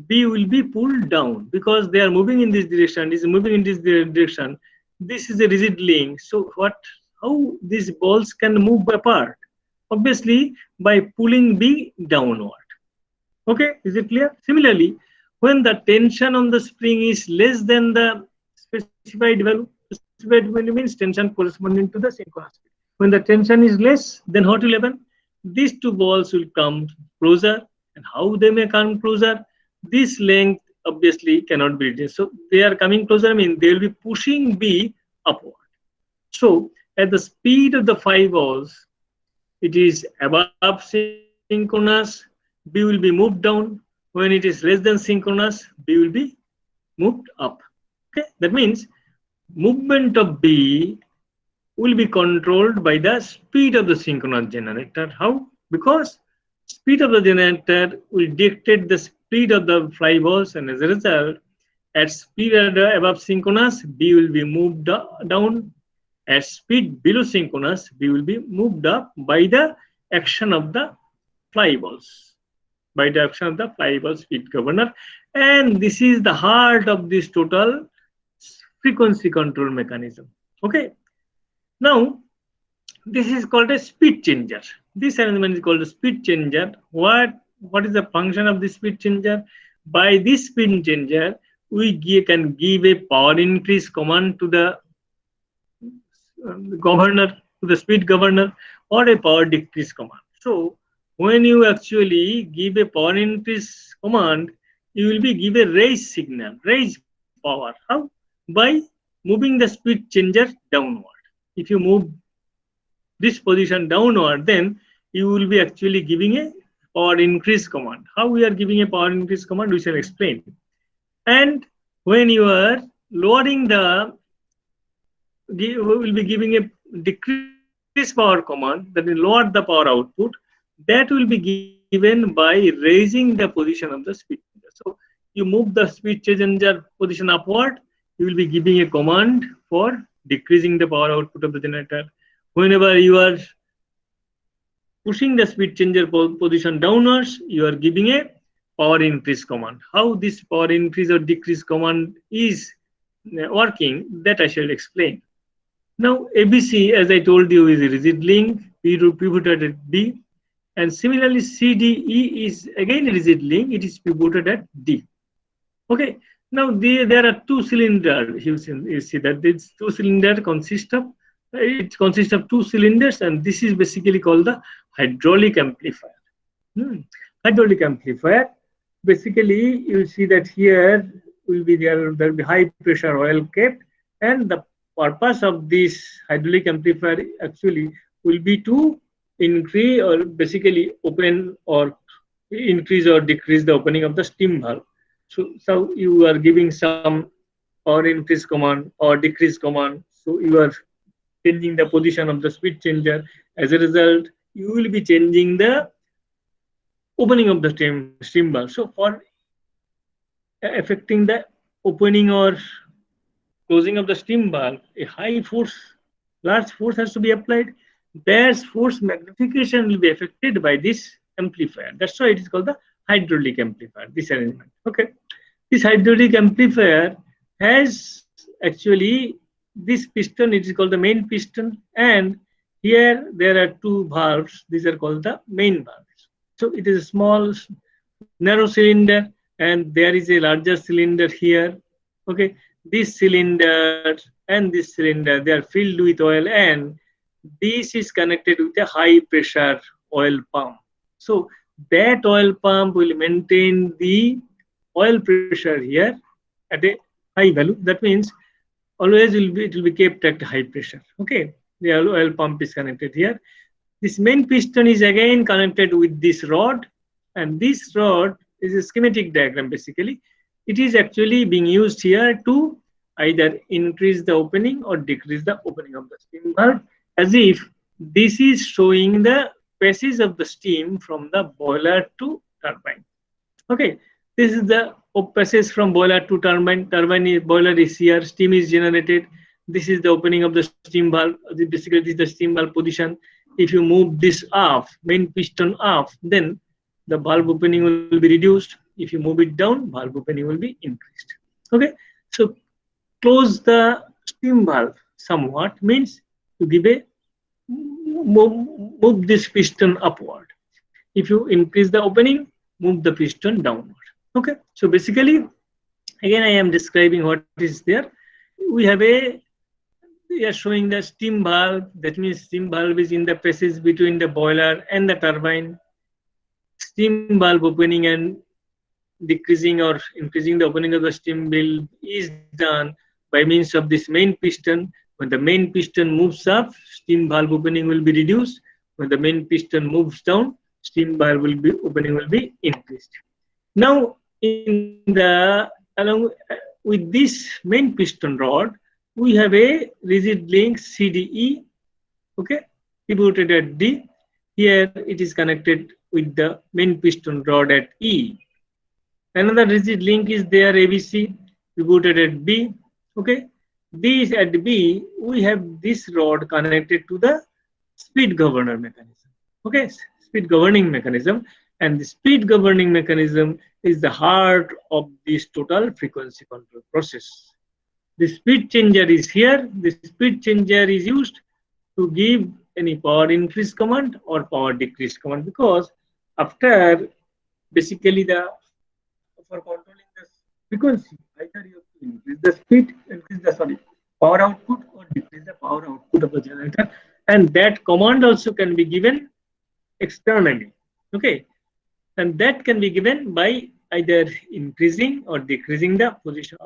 B will be pulled down because they are moving in this direction. Is moving in this direction. This is a rigid link. So what? How these balls can move apart? Obviously, by pulling B downward. Okay, is it clear? Similarly, when the tension on the spring is less than the specified value, specified value means tension corresponding to the synchronous speed. When the tension is less, then what will happen? These two balls will come closer, and how they may come closer? This length obviously cannot be reduced. So they are coming closer, I mean they will be pushing B upward. So at the speed of the five balls, it is above synchronous, B will be moved down. When it is less than synchronous, B will be moved up. Okay, that means movement of B will be controlled by the speed of the synchronous generator. How? Because speed of the generator will dictate the speed of the fly balls, and as a result, at speed above synchronous, B will be moved down. At speed below synchronous, B will be moved up by the action of the fly balls, by the action of the fly ball speed governor. And this is the heart of this total frequency control mechanism. Okay. Now, this is called a speed changer. This arrangement is called a speed changer. What is the function of the speed changer? By this speed changer, we can give a power increase command to the governor, to the speed governor, or a power decrease command. So when you actually give a power increase command, you will be give a raise signal, raise power. How? By moving the speed changer downward. If you move this position downward, then you will be actually giving a power increase command. How we are giving a power increase command, we shall explain. And when you are lowering the, we will be giving a decrease power command, that will lower the power output. That will be given by raising the position of the speed changer. So you move the speed changer position upward, you will be giving a command for decreasing the power output of the generator. Whenever you are pushing the speed changer position downwards, you are giving a power increase command. How this power increase or decrease command is working, that I shall explain. Now, ABC, as I told you, is a rigid link, pivoted at B. And similarly, CDE is again a rigid link, it is pivoted at D. Okay. Now, there are two cylinders. You see that this two cylinder consists of, it consists of two cylinders, and this is basically called the hydraulic amplifier. Hydraulic amplifier. Basically, you see that here will be there will be high pressure oil kept, and the purpose of this hydraulic amplifier actually will be to increase or basically open or increase or decrease the opening of the steam valve. So you are giving some or increase command or decrease command. So you are changing the position of the speed changer. As a result, you will be changing the opening of the steam valve. So for affecting the opening or closing of the steam valve, a high force, large force has to be applied. There's force magnification will be affected by this amplifier. That's why it is called the hydraulic amplifier, this arrangement. Okay. This hydraulic amplifier has actually this piston, it is called the main piston, and here there are two valves, these are called the main valves. So it is a small narrow cylinder and there is a larger cylinder here. Okay, this cylinder and this cylinder, they are filled with oil, and this is connected with a high pressure oil pump. So that oil pump will maintain the oil pressure here at a high value. That means always it will be kept at high pressure. Okay, the oil pump is connected here. This main piston is again connected with this rod, and this rod is a schematic diagram basically. It is actually being used here to either increase the opening or decrease the opening of the steam valve, as if this is showing the passage of the steam from the boiler to turbine. Okay, this is the passage from boiler to turbine. Turbine is, boiler is here, steam is generated. This is the opening of the steam valve. Basically, this is the steam valve position. If you move this off, main piston off, then the valve opening will be reduced. If you move it down, valve opening will be increased. Okay, so close the steam valve somewhat means to give a move this piston upward. If you increase the opening, move the piston downward. Okay, so basically, again I am describing what is there. We have a, we are showing the steam valve. That means steam valve is in the passage between the boiler and the turbine. Steam valve opening and decreasing or increasing the opening of the steam valve is done by means of this main piston. When the main piston moves up, steam valve opening will be reduced. When the main piston moves down, steam valve will be opening will be increased. Now, in the along with this main piston rod, we have a rigid link CDE. Okay, pivoted at D. Here it is connected with the main piston rod at E. Another rigid link is there, ABC, pivoted at B. Okay, this at B, we have this rod connected to the speed governor mechanism. Okay, speed governing mechanism, and the speed governing mechanism is the heart of this total frequency control process. The speed changer is here. The speed changer is used to give any power increase command or power decrease command, because after basically the for controlling the frequency, either you have to increase the speed, increase the power output, or decrease the power output of the generator, and that command also can be given externally. Okay, and that can be given by either increasing or decreasing the position,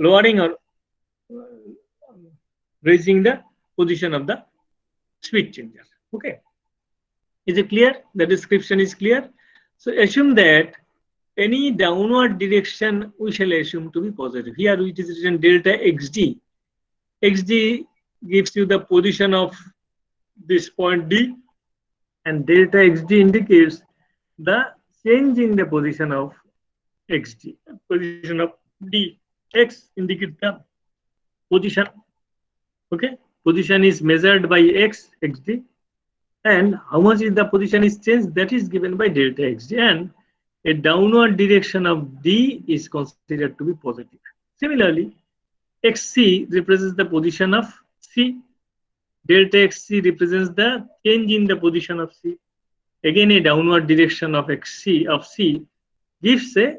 lowering or raising the position of the speed changer. Okay, is it clear? The description is clear. So assume that any downward direction we shall assume to be positive. Here it is written delta xd. Xd gives you the position of this point D, and delta xd indicates the change in the position of xd, position of D. X indicates the position. Okay, position is measured by x xd, and how much is the position is changed, that is given by delta xd, and a downward direction of D is considered to be positive. Similarly, xc represents the position of C. Delta xc represents the change in the position of C. Again, a downward direction of xc of C gives a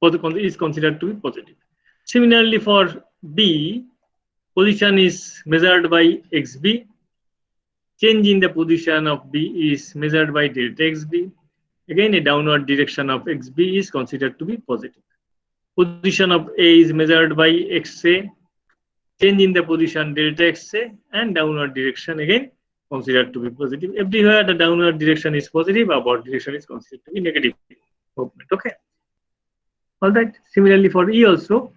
is considered to be positive. Similarly, for B, position is measured by xb. Change in the position of B is measured by delta xb. Again, a downward direction of xb is considered to be positive. Position of A is measured by xa. Change in the position delta xa, and downward direction again considered to be positive. Everywhere the downward direction is positive, upward direction is considered to be negative movement. Okay. All right. Similarly for E also,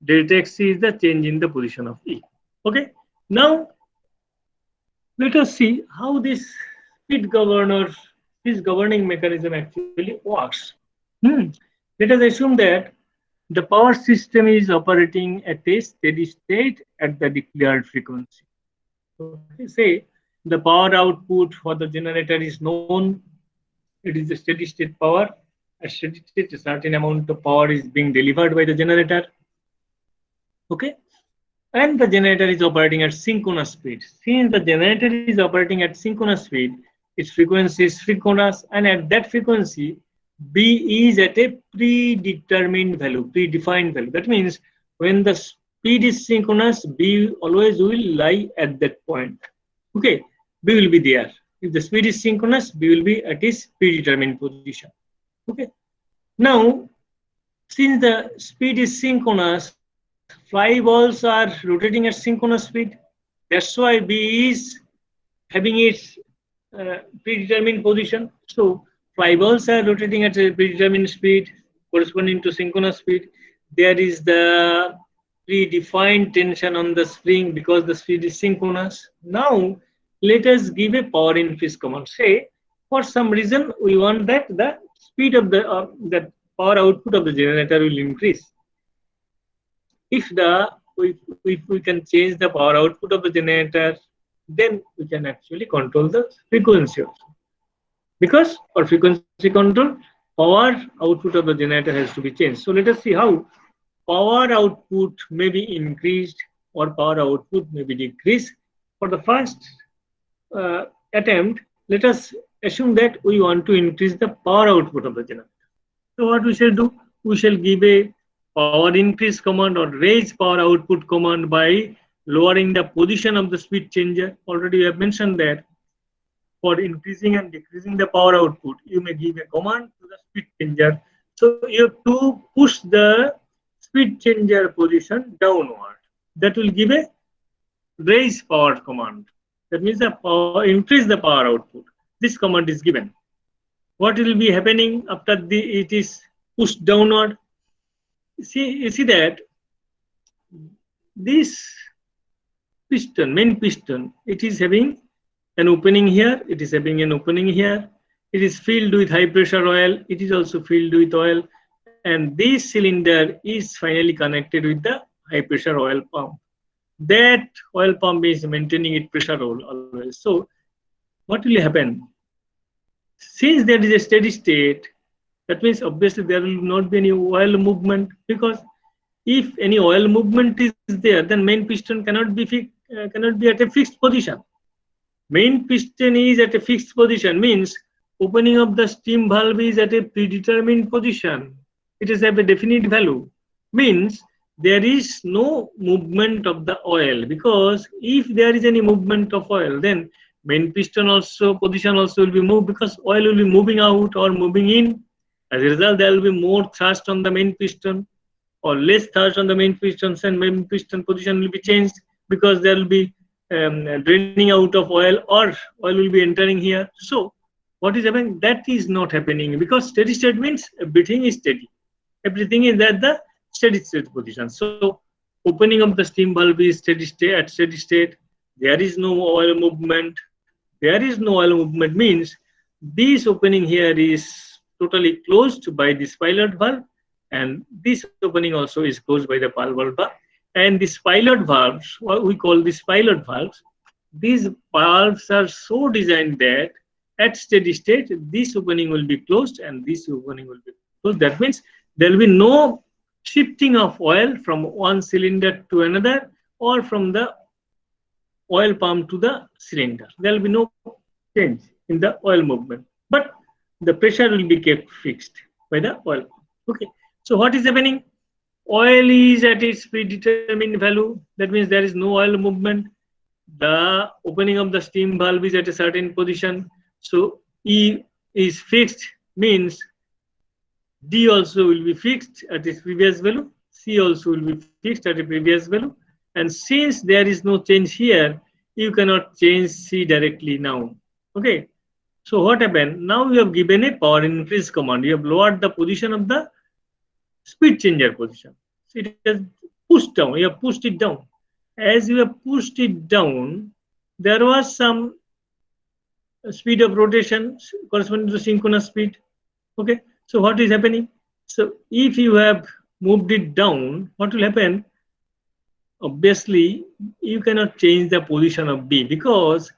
delta x is the change in the position of E. Okay. Now let us see how this governing mechanism actually works. Hmm. Let us assume that the power system is operating at a steady state at the declared frequency. Okay, say the power output for the generator is known. It is a steady state power. At steady state, a certain amount of power is being delivered by the generator. Okay, and the generator is operating at synchronous speed. Since the generator is operating at synchronous speed, its frequency is synchronous, and at that frequency, B is at a predetermined value, predefined value. That means when the speed is synchronous, B always will lie at that point. Okay, B will be there. If the speed is synchronous, B will be at its predetermined position. Okay. Now, since the speed is synchronous, fly balls are rotating at synchronous speed. That's why B is having its predetermined position. So fly balls are rotating at a predetermined speed corresponding to synchronous speed. There is the predefined tension on the spring because the speed is synchronous. Now let us give a power increase command. Say for some reason we want that the speed of the power output of the generator will increase. If we can change the power output of the generator, then we can actually control the frequency also. Because for frequency control, power output of the generator has to be changed. So let us see how power output may be increased or power output may be decreased. For the first attempt, let us assume that we want to increase the power output of the generator. So what we shall do? We shall give a power increase command or raise power output command by lowering the position of the speed changer. Already we have mentioned that for increasing and decreasing the power output, you may give a command to the speed changer. So you have to push the speed changer position downward. That will give a raise power command. That means the power, increase the power output. This command is given. What will be happening after it is pushed downward? You see that this piston, main piston, it is having an opening here, it is having an opening here, it is filled with high pressure oil, it is also filled with oil, and this cylinder is finally connected with the high pressure oil pump. That oil pump is maintaining its pressure always. So what will happen? Since there is a steady state, that means obviously there will not be any oil movement, because if any oil movement is there, then main piston cannot be at a fixed position. Main piston is at a fixed position means opening of the steam valve is at a predetermined position. It is have a definite value. Means there is no movement of the oil, because if there is any movement of oil, then main piston also position also will be moved, because oil will be moving out or moving in. As a result, there will be more thrust on the main piston or less thrust on the main piston, and main piston position will be changed because there will be draining out of oil, or oil will be entering here. So what is happening? That is not happening, because steady state means everything is steady. Everything is at the steady state position. So opening of the steam valve is steady state. At steady state, there is no oil movement. There is no oil movement means this opening here is totally closed by this pilot valve, and this opening also is closed by the pilot valve. And these pilot valves, what we call these pilot valves, these valves are so designed that at steady state, this opening will be closed and this opening will be closed. That means there will be no shifting of oil from one cylinder to another, or from the oil pump to the cylinder. There will be no change in the oil movement, but the pressure will be kept fixed by the oil pump. Okay. So what is happening? Oil is at its predetermined value. That means there is no oil movement. The opening of the steam valve is at a certain position. So E is fixed, means D also will be fixed at its previous value. C also will be fixed at a previous value. And since there is no change here, you cannot change C directly now. Okay. So what happened? Now you have given a power increase command. You have lowered the position of the speed changer position. So it has pushed down. You have pushed it down. As you have pushed it down, there was some speed of rotation corresponding to synchronous speed. Okay. So what is happening? So if you have moved it down, what will happen? Obviously, you cannot change the position of B because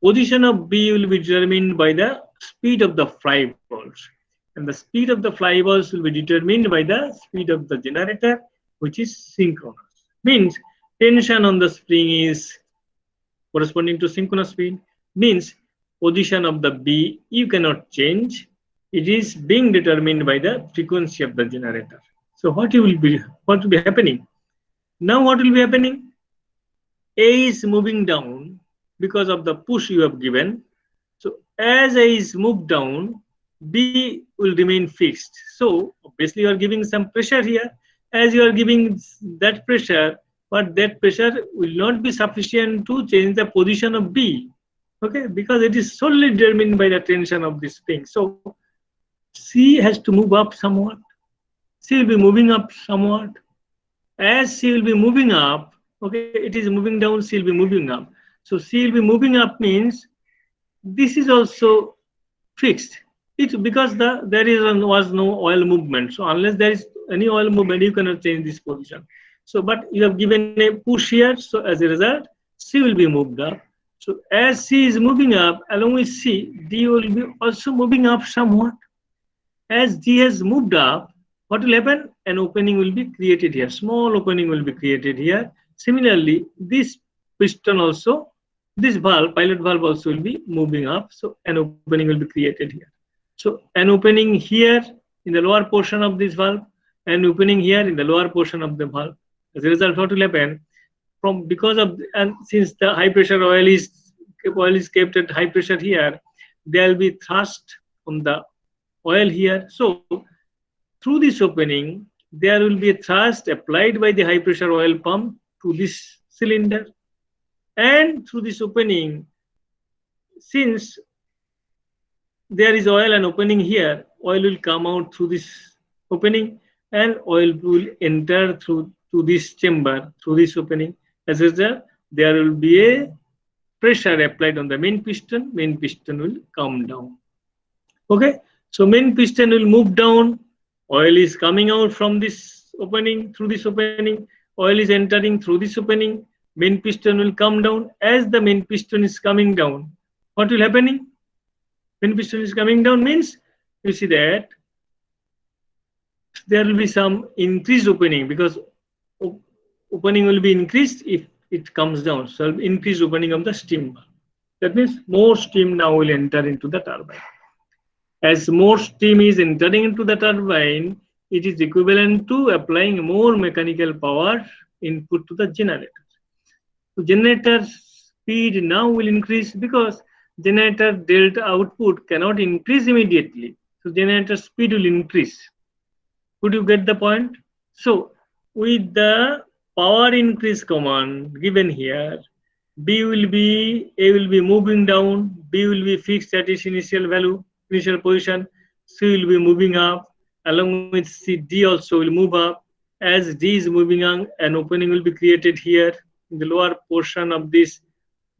position of B will be determined by the speed of the fly balls. And the speed of the fly balls will be determined by the speed of the generator, which is synchronous. Means tension on the spring is corresponding to synchronous speed. Means position of the B you cannot change. It is being determined by the frequency of the generator. So what will be happening? Now what will be happening? A is moving down because of the push you have given. So as A is moved down, B will remain fixed. So obviously you are giving some pressure here. As you are giving that pressure, but that pressure will not be sufficient to change the position of B. Okay, because it is solely determined by the tension of this spring. So C has to move up somewhat. C will be moving up somewhat. As C will be moving up, okay, it is moving down, C will be moving up. So C will be moving up means this is also fixed. It's because there is was no oil movement. So unless there is any oil movement, you cannot change this position. So but you have given a push here. So as a result, C will be moved up. So as C is moving up, along with C, D will be also moving up somewhat. As D has moved up, what will happen? An opening will be created here. Small opening will be created here. Similarly, this piston also, this valve, pilot valve also will be moving up. So an opening will be created here. So an opening here in the lower portion of this valve, an opening here in the lower portion of the valve. As a result, what will happen? From because of and since the high pressure oil is kept at high pressure here, there will be thrust on the oil here. So through this opening, there will be a thrust applied by the high pressure oil pump to this cylinder. And through this opening, since there is oil and opening here, oil will come out through this opening and oil will enter through this chamber, through this opening. As a result, there will be a pressure applied on the main piston will come down. Okay, so main piston will move down, oil is coming out from this opening, through this opening, oil is entering through this opening, main piston will come down. As the main piston is coming down, what will happening? Main piston is coming down means you see that there will be some increased opening because opening will be increased if it comes down. So increased opening of the steam valve. That means more steam now will enter into the turbine. As more steam is entering into the turbine, it is equivalent to applying more mechanical power input to the generator. So generator speed now will increase because generator delta output cannot increase immediately. So generator speed will increase. Could you get the point? So with the power increase command given here, A will be moving down, B will be fixed at its initial value, initial position, C will be moving up, along with C, D also will move up. As D is moving on, an opening will be created here in the lower portion of this,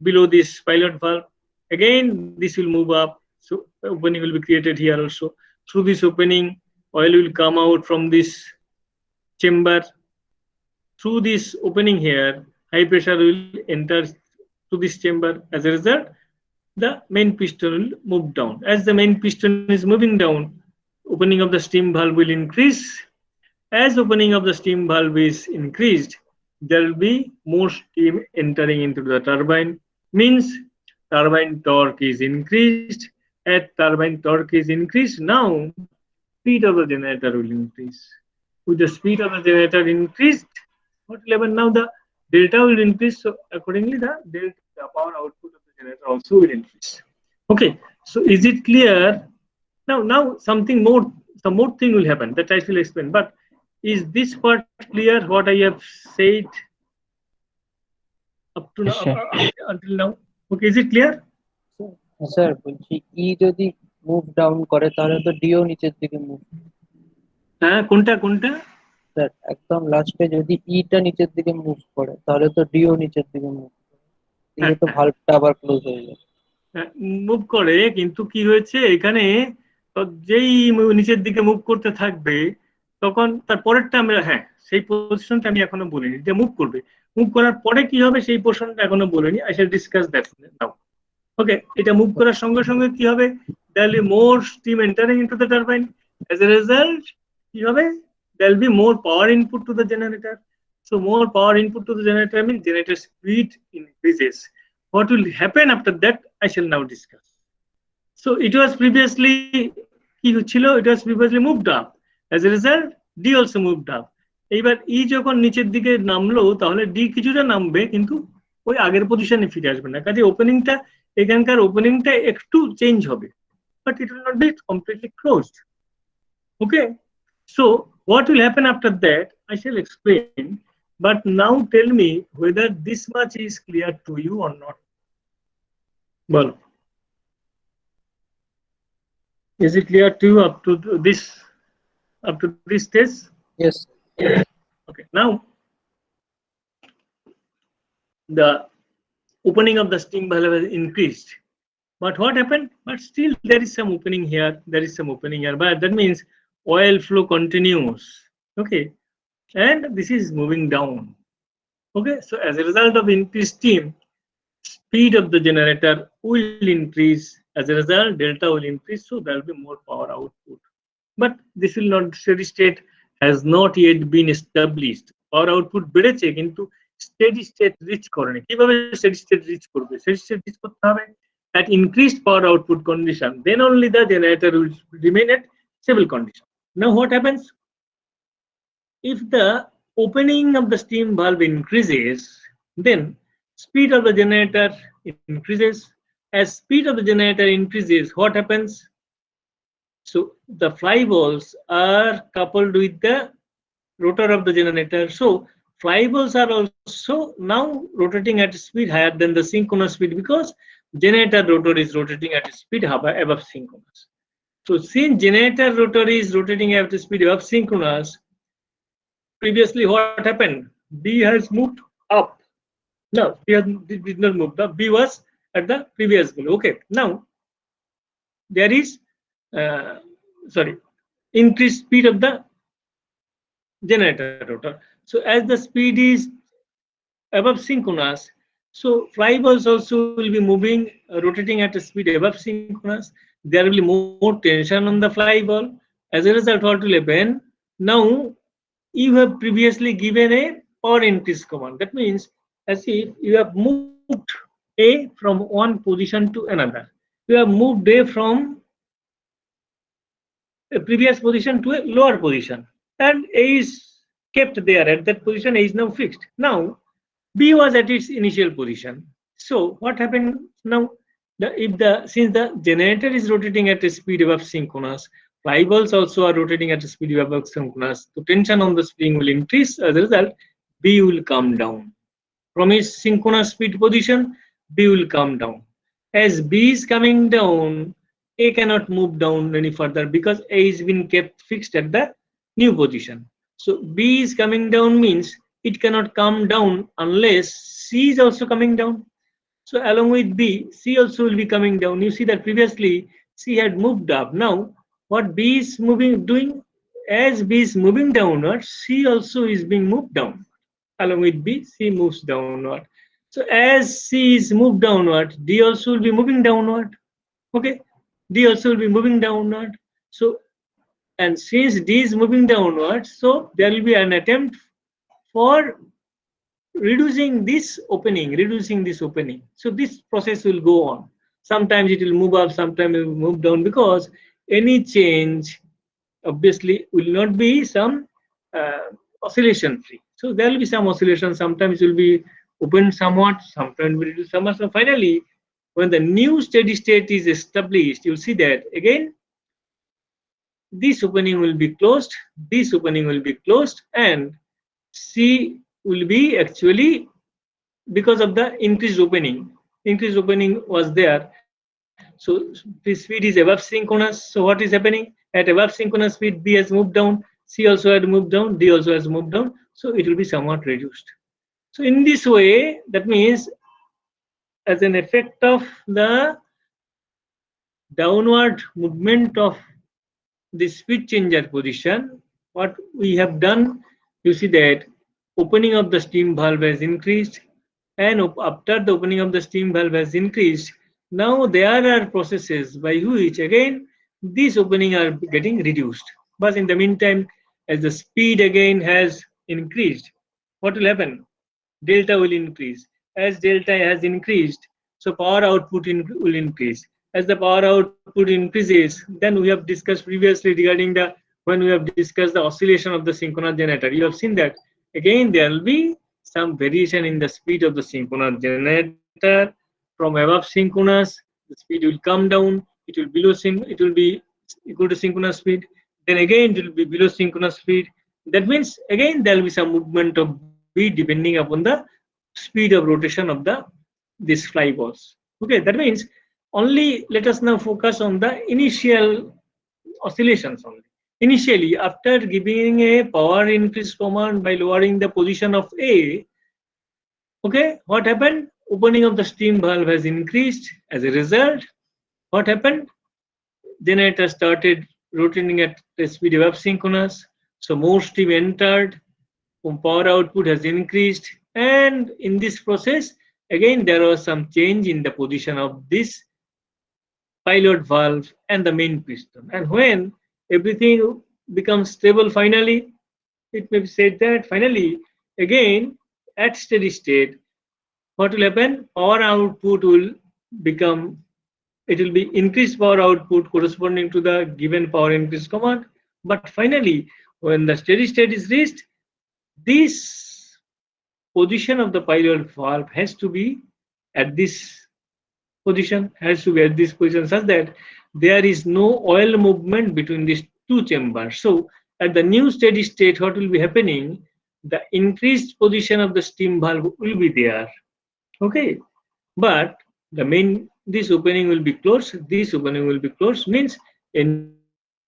below this pilot valve. Again, this will move up, so opening will be created here also. Through this opening, oil will come out from this chamber. Through this opening here, high pressure will enter to this chamber. As a result, the main piston will move down. As the main piston is moving down, opening of the steam valve will increase. As opening of the steam valve is increased, there will be more steam entering into the turbine. Means turbine torque is increased. As turbine torque is increased, now speed of the generator will increase. With the speed of the generator increased, what will happen now? The delta will increase. So accordingly, the power output of the generator also will increase. Okay. So is it clear? Now some more thing will happen that I will explain. But is this part clear? What I have said up to Yes, now, sir. until now. Okay, is it clear? Sir বলছি ই যদি move down করে তাহলে তো deo নিচের দিকে move. হ্যাঁ, কোনটা কোনটা? স্যার একদম লাস্টে যদি ইটা নিচের দিকে মুভ করে তাহলে তো ডিও নিচের দিকে মুভ দিয়ে হ্যাঁ, তো ভালভটা আবার ক্লোজ হয়ে যায়। মুভ করে, কিন্তু কি হয়েছে এখানে, তো যেই নিচের দিকে মুভ করতে থাকবে তখন তার পরেরটা আমরা, হ্যাঁ সেই পজিশনটা আমি এখনো বলিনি যে মুভ করবে। মুভ করার পরে কি হবে সেই পোর্শনটা এখনো বলিনি, I shall discuss that now. Okay, এটা মুভ করার সঙ্গে সঙ্গে কি হবে, there will be more steam entering into the turbine, as a result কি হবে, there will be more power input to the generator. So more power input to the generator means generator speed increases. What will happen after that I shall now discuss. So it was previously কি হচ্ছিল, it was previously moved up, as a result D also moved up. এইবার ই যখন নিচের দিকে নামলো তাহলে D কিছুটা নামবে কিন্তু ওই আগের পজিশনে ফিরে আসবে না, কাজে ওপেনিংটা, এখানকার ওপেনিংটা একটু চেঞ্জ হবে, but it will not be completely closed. Okay, so what will happen after that I shall explain, but now tell me whether this much is clear to you or not. Well, is it clear to you up to this stage? Yes. Okay, now the opening of the steam valve has increased. But what happened? But still there is some opening here, there is some opening here. But that means oil flow continues. Okay, and this is moving down. Okay, so as a result of increased steam, speed of the generator will increase. As a result, delta will increase, so there will be more power output. But this will not, steady state has not yet been established. Power output বেড়েছে কিন্তু steady state reach করেনি। কিভাবে steady state reach করবে? Steady state reach করতে হবে at increased power output condition. Then only the generator will remain at stable condition. Now what happens? If the opening of the steam valve increases, then speed of the generator increases. As speed of the generator increases, what happens? So the flywheels are coupled with the rotor of the generator. So flywheels are also now rotating at a speed higher than the synchronous speed, because generator rotor is rotating at a speed above synchronous. So since generator rotor is rotating at a speed above synchronous, previously what happened? B has moved up. No, B did not move up. B was at the previous value. Okay, now there is sorry, increased speed of the generator rotor. So as the speed is above synchronous, so flywheels also will be moving, rotating at a speed above synchronous. There will be more tension on the flywheel. As a result, what will happen? Now you have previously given a power increase command. That means as if you have moved A from one position to another. You have moved A from a previous position to a lower position, and A is kept there at that position. A is now fixed. Now B was at its initial position. So what happened now? Since the generator is rotating at a speed above synchronous, flywheels also are rotating at a speed above synchronous. The tension on the spring will increase. As a result, B will come down from its synchronous speed position. B will come down. As B is coming down, A cannot move down any further because A is been kept fixed at the new position. So B is coming down means it cannot come down unless C is also coming down. So along with B, C also will be coming down. You see that previously C had moved up. Now what B is doing, as B is moving downward, C also is being moved down. Along with B, C moves downward. So as C is moved downward, D also will be moving downward. Okay, D also will be moving downward. So, and since D is moving downward, so there will be an attempt for reducing this opening. So this process will go on. Sometimes it will move up, sometimes it will move down, because any change obviously will not be some oscillation free. So there will be some oscillation. Sometimes it will be opened somewhat, sometimes will reduce somewhat. So finally, when the new steady state is established, you'll see that again this opening will be closed, this opening will be closed, and C will be actually because of the increased opening. Increased opening was there. So the speed is above synchronous. So what is happening? At above synchronous speed, B has moved down, C also had moved down, D also has moved down. So it will be somewhat reduced. So in this way, that means as an effect of the downward movement of the speed changer position, what we have done, you see that opening of the steam valve has increased, and after the opening of the steam valve has increased, now there are processes by which again these opening are getting reduced. But in the meantime, as the speed again has increased, what will happen? Delta will increase. As delta has increased, so power output will increase. As the power output increases, then we have discussed previously regarding the when we have discussed the oscillation of the synchronous generator. You have seen that again there will be some variation in the speed of the synchronous generator from above synchronous. The speed will come down. It will below it will be equal to synchronous speed. Then again it will be below synchronous speed. That means again there will be some movement of B depending upon the speed of rotation of the these fly balls. Okay, that means only let us now focus on the initial oscillations only. Initially, after giving a power increase command by lowering the position of A, okay, what happened? Opening of the steam valve has increased. As a result, what happened? Generator started rotating at the speed above synchronous. So more steam entered, power output has increased, and in this process again there was some change in the position of this pilot valve and the main piston. And when everything becomes stable finally, it may be said that finally again at steady state, what will happen? Power output will become, it will be increased power output corresponding to the given power increase command. But finally, when the steady state is reached, this position of the pilot valve has to be at this position, has to be at this position such that there is no oil movement between these two chambers. So at the new steady state, what will be happening? The increased position of the steam valve will be there. Okay, but the main this opening will be closed. This opening will be closed means a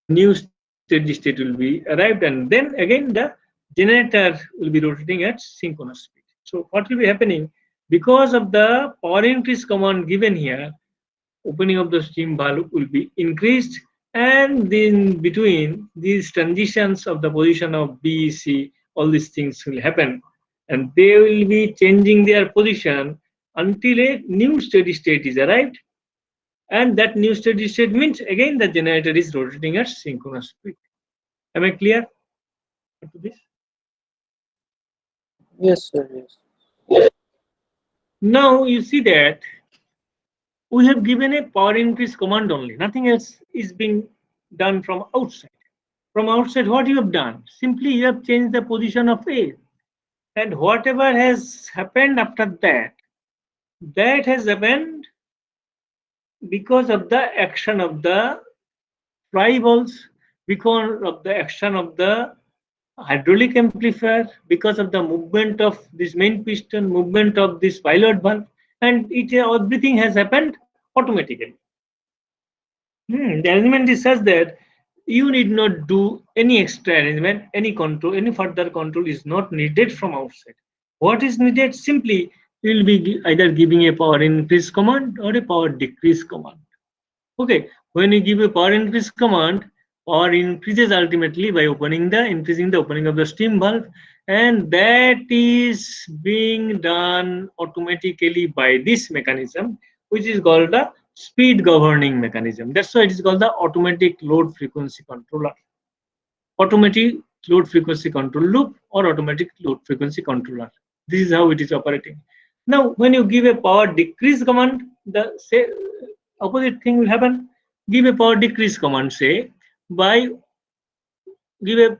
new steady state will be arrived, and then again the generator will be rotating at synchronous speed. So what will be happening? Because of the power increase command given here, opening of the steam valve will be increased, and then between these transitions of the position of B, C, all these things will happen, and they will be changing their position until a new steady state is arrived, and that new steady state means again the generator is rotating at synchronous speed. Am I clear to this? Yes, sir. Yes. Now you see that we have given a power increase command only. Nothing else is being done from outside. From outside, what you have done? Simply you have changed the position of A. And whatever has happened after that, that has happened because of the action of the fly balls, because of the action of the hydraulic amplifier, because of the movement of this main piston, movement of this pilot valve, and everything has happened automatically. The arrangement is such that you need not do any extra arrangement, any control, any further control is not needed from outside. What is needed? Simply you will be either giving a power increase command or a power decrease command. Okay, when you give a power increase command, power increases ultimately by increasing the opening of the steam valve, and that is being done automatically by this mechanism, which is called the speed governing mechanism. That's why it is called the automatic load frequency controller, automatic load frequency control loop, or automatic load frequency controller. This is how it is operating. Now, when you give a power decrease command, the opposite thing will happen. Give a power decrease command, say by give a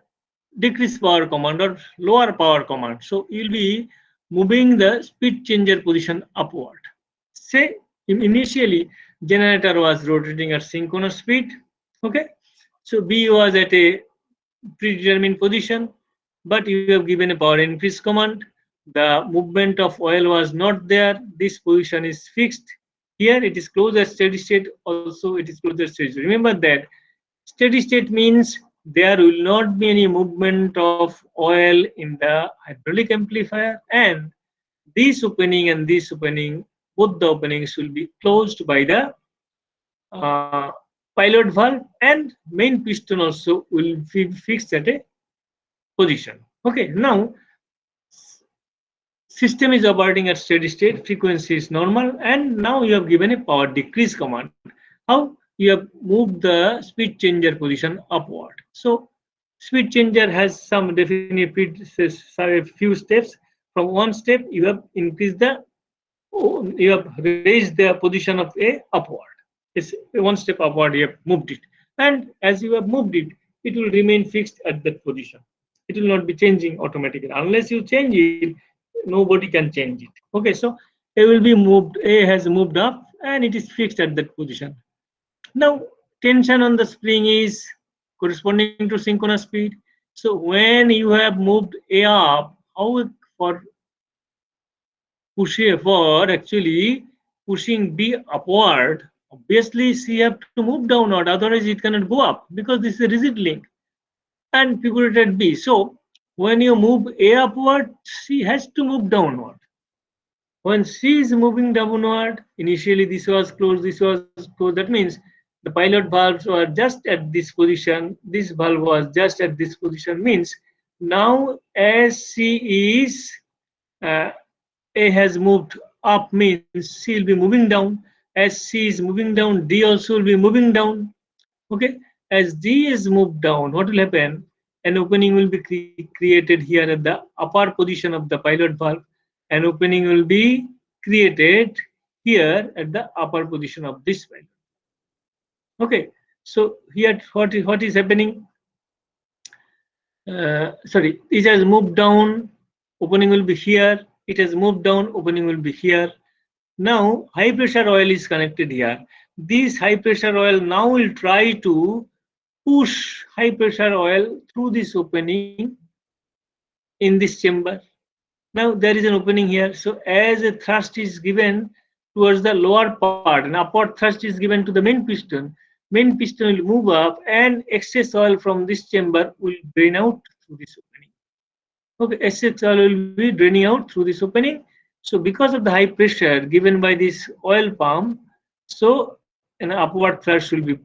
decrease power command or lower power command. So you'll be moving the speed changer position upward. Say initially generator was rotating at synchronous speed. Okay, so B was at a predetermined position, but you have given a power increase command. the movement of oil was not there. This position is fixed. Here it is closed at steady state. Also, it is closed at steady state. Remember that steady state means there will not be any movement of oil in the hydraulic amplifier, and this opening and this opening, both the openings will be closed by the uh, pilot valve, and main piston also will be fixed at a position. Okay, now system is operating at steady state, frequency is normal, and now you have given a power decrease command. How? You have moved the speed changer position upward. So speed changer has some definite few steps. From one step, you have increased the, you have raised the position of a upward. It's one step upward, you have moved it. And as you have moved it, it will remain fixed at that position. It will not be changing automatically. Unless you change it, nobody can change it. Okay, so A will be moved, A has moved up and it is fixed at that position. Now, tension on the spring is corresponding to synchronous speed. So when you have moved A up, how for pushing for actually pushing B upward, obviously C have to move downward, otherwise it cannot go up because this is a rigid link and figurated B. So when you move A upward, C has to move downward. When C is moving downward, initially this was closed, this was closed. That means the pilot valves were just at this position, this valve was just at this position, means now as C is uh, A has moved up, means C will be moving down. As C is moving down, D also will be moving down. Okay, as D is moved down, what will happen? An opening will be created here at the upper position of the pilot valve. An opening will be created here at the upper position of this valve. Okay, so here what is happening? Sorry, it has moved down, opening will be here. It has moved down, opening will be here. Now high pressure oil is connected here. This high pressure oil now will try to push high pressure oil through this opening in this chamber. Now there is an opening here. So as a thrust is given towards the lower part, and upward thrust is given to the main piston will move up and excess oil from this chamber will drain out through this opening. Okay, excess oil will be draining out through this opening. So because of the high pressure given by this oil pump, so an upward thrust will be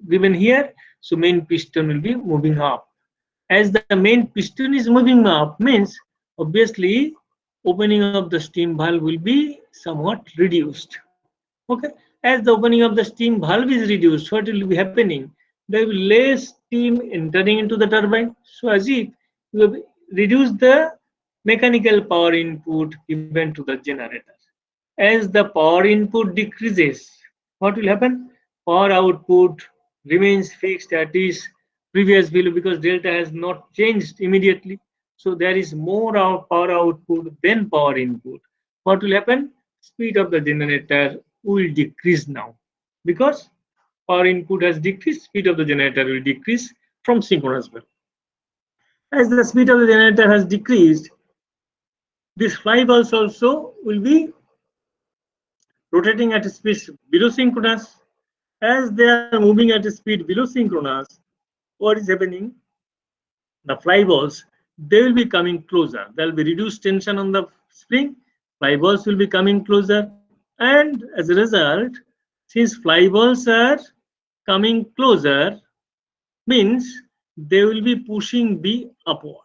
given here. So main piston will be moving up. As the main piston is moving up, means obviously opening of the steam valve will be somewhat reduced. Okay, as the opening of the steam valve is reduced, what will be happening? There will be less steam entering into the turbine. So as if you have reduced the mechanical power input given to the generator. As the power input decreases, what will happen? Power output remains fixed at its previous value because delta has not changed immediately. So there is more power output than power input. What will happen? Speed of the generator will decrease now because power input has decreased, speed of the generator will decrease from synchronous valve. As the speed of the generator has decreased, these fly balls also will be rotating at a speed below synchronous. As they are moving at a speed below synchronous, what is happening? The fly balls, they will be coming closer. There will be reduced tension on the spring. Fly balls will be coming closer, and as a result, since fly balls are coming closer, means they will be pushing B upward.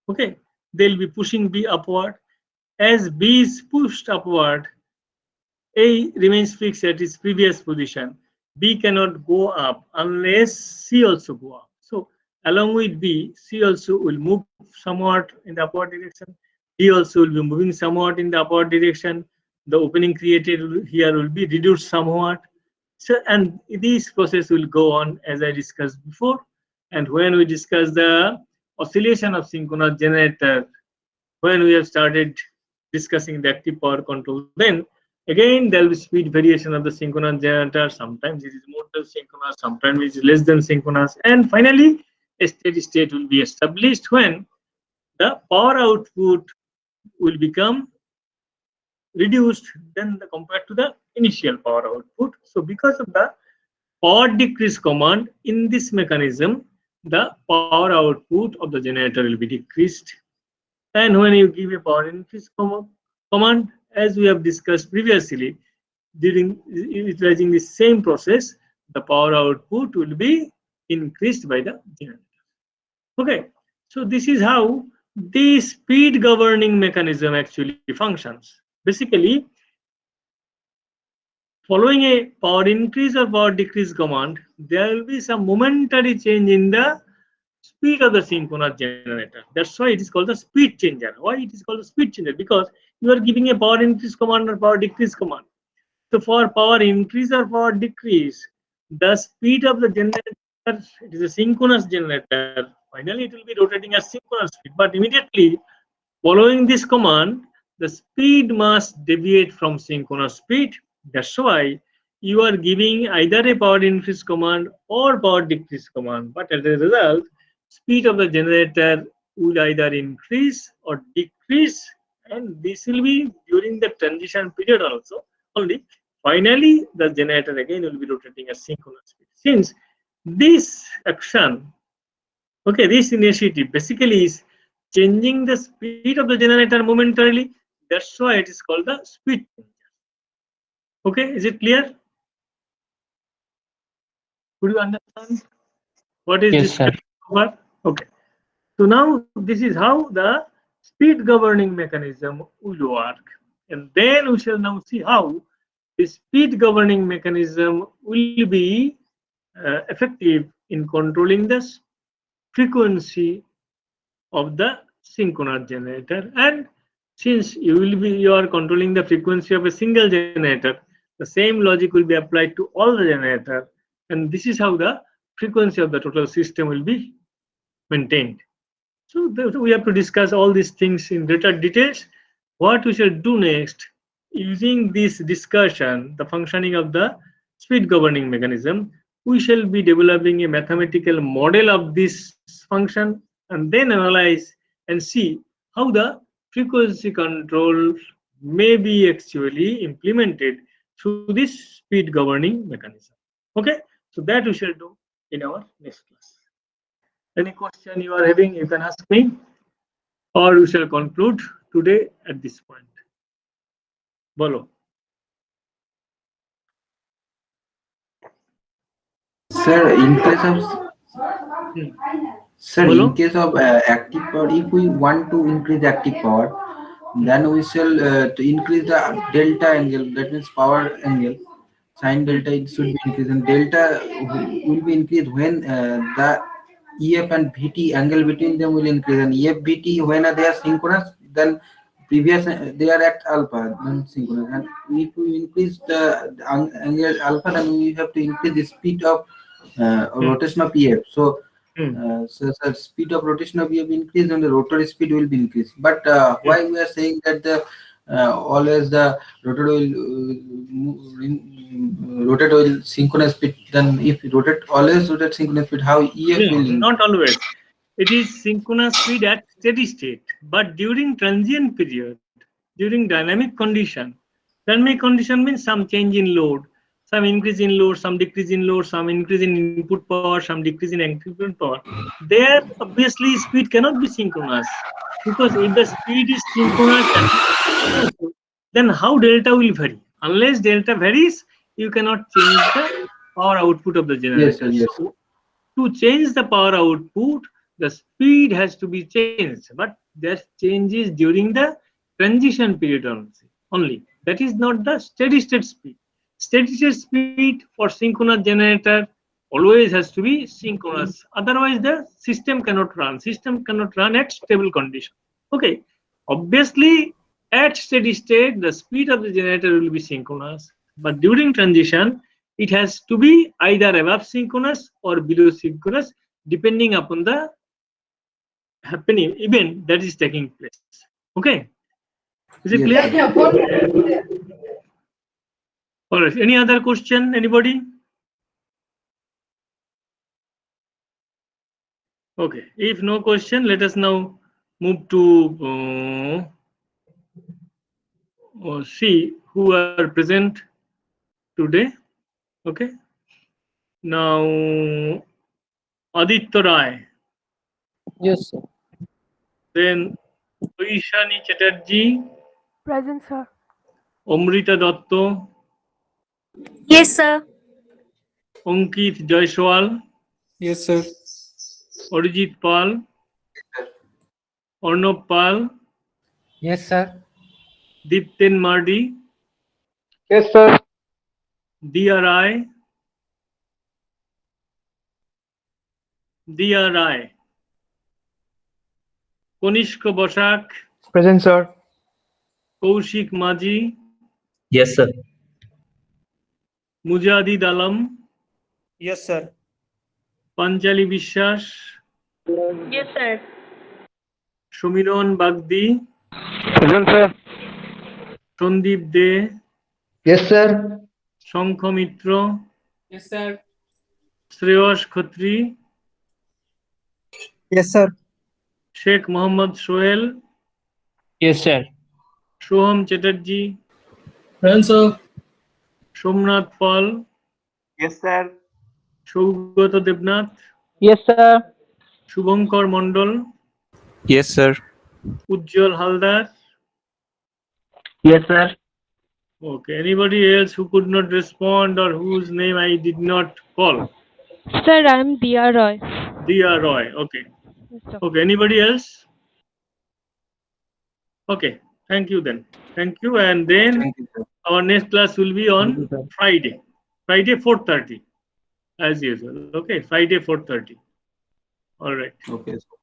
Okay, they will be pushing B upward. As B is pushed upward, A remains fixed at its previous position. B cannot go up unless C also go up. So along with B, C also will move somewhat in the upward direction. D also will be moving somewhat in the upward direction. The opening created here will be reduced somewhat. So, and this process will go on as I discussed before. And when we discuss the oscillation of synchronous generator, when we have started discussing the active power control, then again there will be speed variation of the synchronous generator. Sometimes it is more than synchronous, sometimes it is less than synchronous, and finally a steady state will be established when the power output will become reduced than compared to the initial power output. So because of the power decrease command in this mechanism, the power output of the generator will be decreased. And when you give a power increase command, as we have discussed previously, during utilizing the same process, the power output will be increased by the generator. Okay, so this is how the speed governing mechanism actually functions. Basically, following a power increase or power decrease command, there will be some momentary change in the speed of the synchronous generator. That's why it is called the speed changer. Why it is called the speed changer? Because you are giving a power increase command or power decrease command. So for power increase or power decrease, the speed of the generator, it is a synchronous generator. Finally, it will be rotating at synchronous speed. But immediately following this command, the speed must deviate from synchronous speed. That's why you are giving either a power increase command or power decrease command. But as a result, speed of the generator will either increase or decrease, and this will be during the transition period also only. Finally, the generator again will be rotating at synchronous speed. Since this action, okay, this initiative basically is changing the speed of the generator momentarily. That's why it is called the speed changer. Okay, is it clear? Could you understand what is Yes, sir. discussed over? Okay. So now this is how the speed governing mechanism will work. And then we shall now see how the speed governing mechanism will be effective in controlling the frequency of the synchronous generator. And since you are controlling the frequency of a single generator, the same logic will be applied to all the generator, and this is how the frequency of the total system will be maintained. So we have to discuss all these things in greater details. What we shall do next, using this discussion, the functioning of the speed governing mechanism, we shall be developing a mathematical model of this function and then analyze and see how the frequency control may be actually implemented through this speed governing mechanism. Okay, so that we shall do in our next class. Any question you are having, you can ask me, or we shall conclude today at this point. Bolo. Sir, in case of Hmm. Sir, in Bolo. case of active power, if we want to increase active power, then we shall to increase the delta angle. That means power angle. Sine delta it should be increased, and delta will be increased when the EF and VT angle between them will increase. And EF VT when they are synchronous, then previous they are at alpha, then synchronous. And if we increase the angle alpha, then we have to increase the speed of Hmm. rotation of EF. So Hmm. so speed of rotation of EF increase and the rotary speed will be increased. But Yeah. why we are saying that the always the rotor will rotate will synchronous speed? Then if rotate always rotate synchronous speed, how EF No, will not increase? always. It is synchronous speed at steady state, but during transient period, during dynamic condition, dynamic condition means some change in load, some increase in load, some decrease in load, some increase in input power, some decrease in output power. There, obviously, speed cannot be synchronous, because if the speed is synchronous at then how delta will vary? Unless delta varies, you cannot change the power output of the Yes, sir. generator. Yes. So to change the power output, the speed has to be changed, but that changes during the transition period only. That is not the steady state speed. Steady state speed for synchronous generator always has to be synchronous. Otherwise, the system cannot run. System cannot run at stable condition. Okay. Obviously, at steady state, the speed of the generator will be synchronous. But during transition, it has to be either above synchronous or below synchronous, depending upon the happening event that is taking place. Okay, is it Yes, clear? sir. All right. Any other question? Anybody? Okay. If no question, let us now move to or see who are present today. Okay. Now, Aditya Rai, Yes, sir. then Oishani Chatterjee, Present, sir. Amrita Dotto, Yes, sir. Ankit Jaiswal, Yes, sir. Arijit Pal, Arnab Pal, Yes, sir. Dipten Mardi, Yes, sir. Dia Rai, Konishka Bosak, Present, sir. Kaushik Maji, Yes, sir. Mujahid Alam, Yes, sir. Panchali Bishwas, Yes, sir. Sumiron Bagdi, Present, sir. Sandip De, Yes, sir. Shankha Mitra, Yes, sir. Shreyas Khatri, Yes, sir. Sheikh Mohammad Sohel, Yes, sir. Soham Chatterjee, Present, sir. Somnath Pal, Yes, sir. Saugata Debnath, Yes, sir. Shubhankar Mondal, Yes, sir. Ujjwal Haldar. Yes, sir. Okay, anybody else who could not respond or whose name I did not call? Sir, I am Dia Roy. Dia Roy. Okay. Yes, sir. Okay, anybody else? Okay, thank you then. Thank you. And then Thank you, sir. our next class will be Thank you, on sir. Friday. Friday 4:30 as usual. Okay, Friday 4:30. All right. Okay, sir.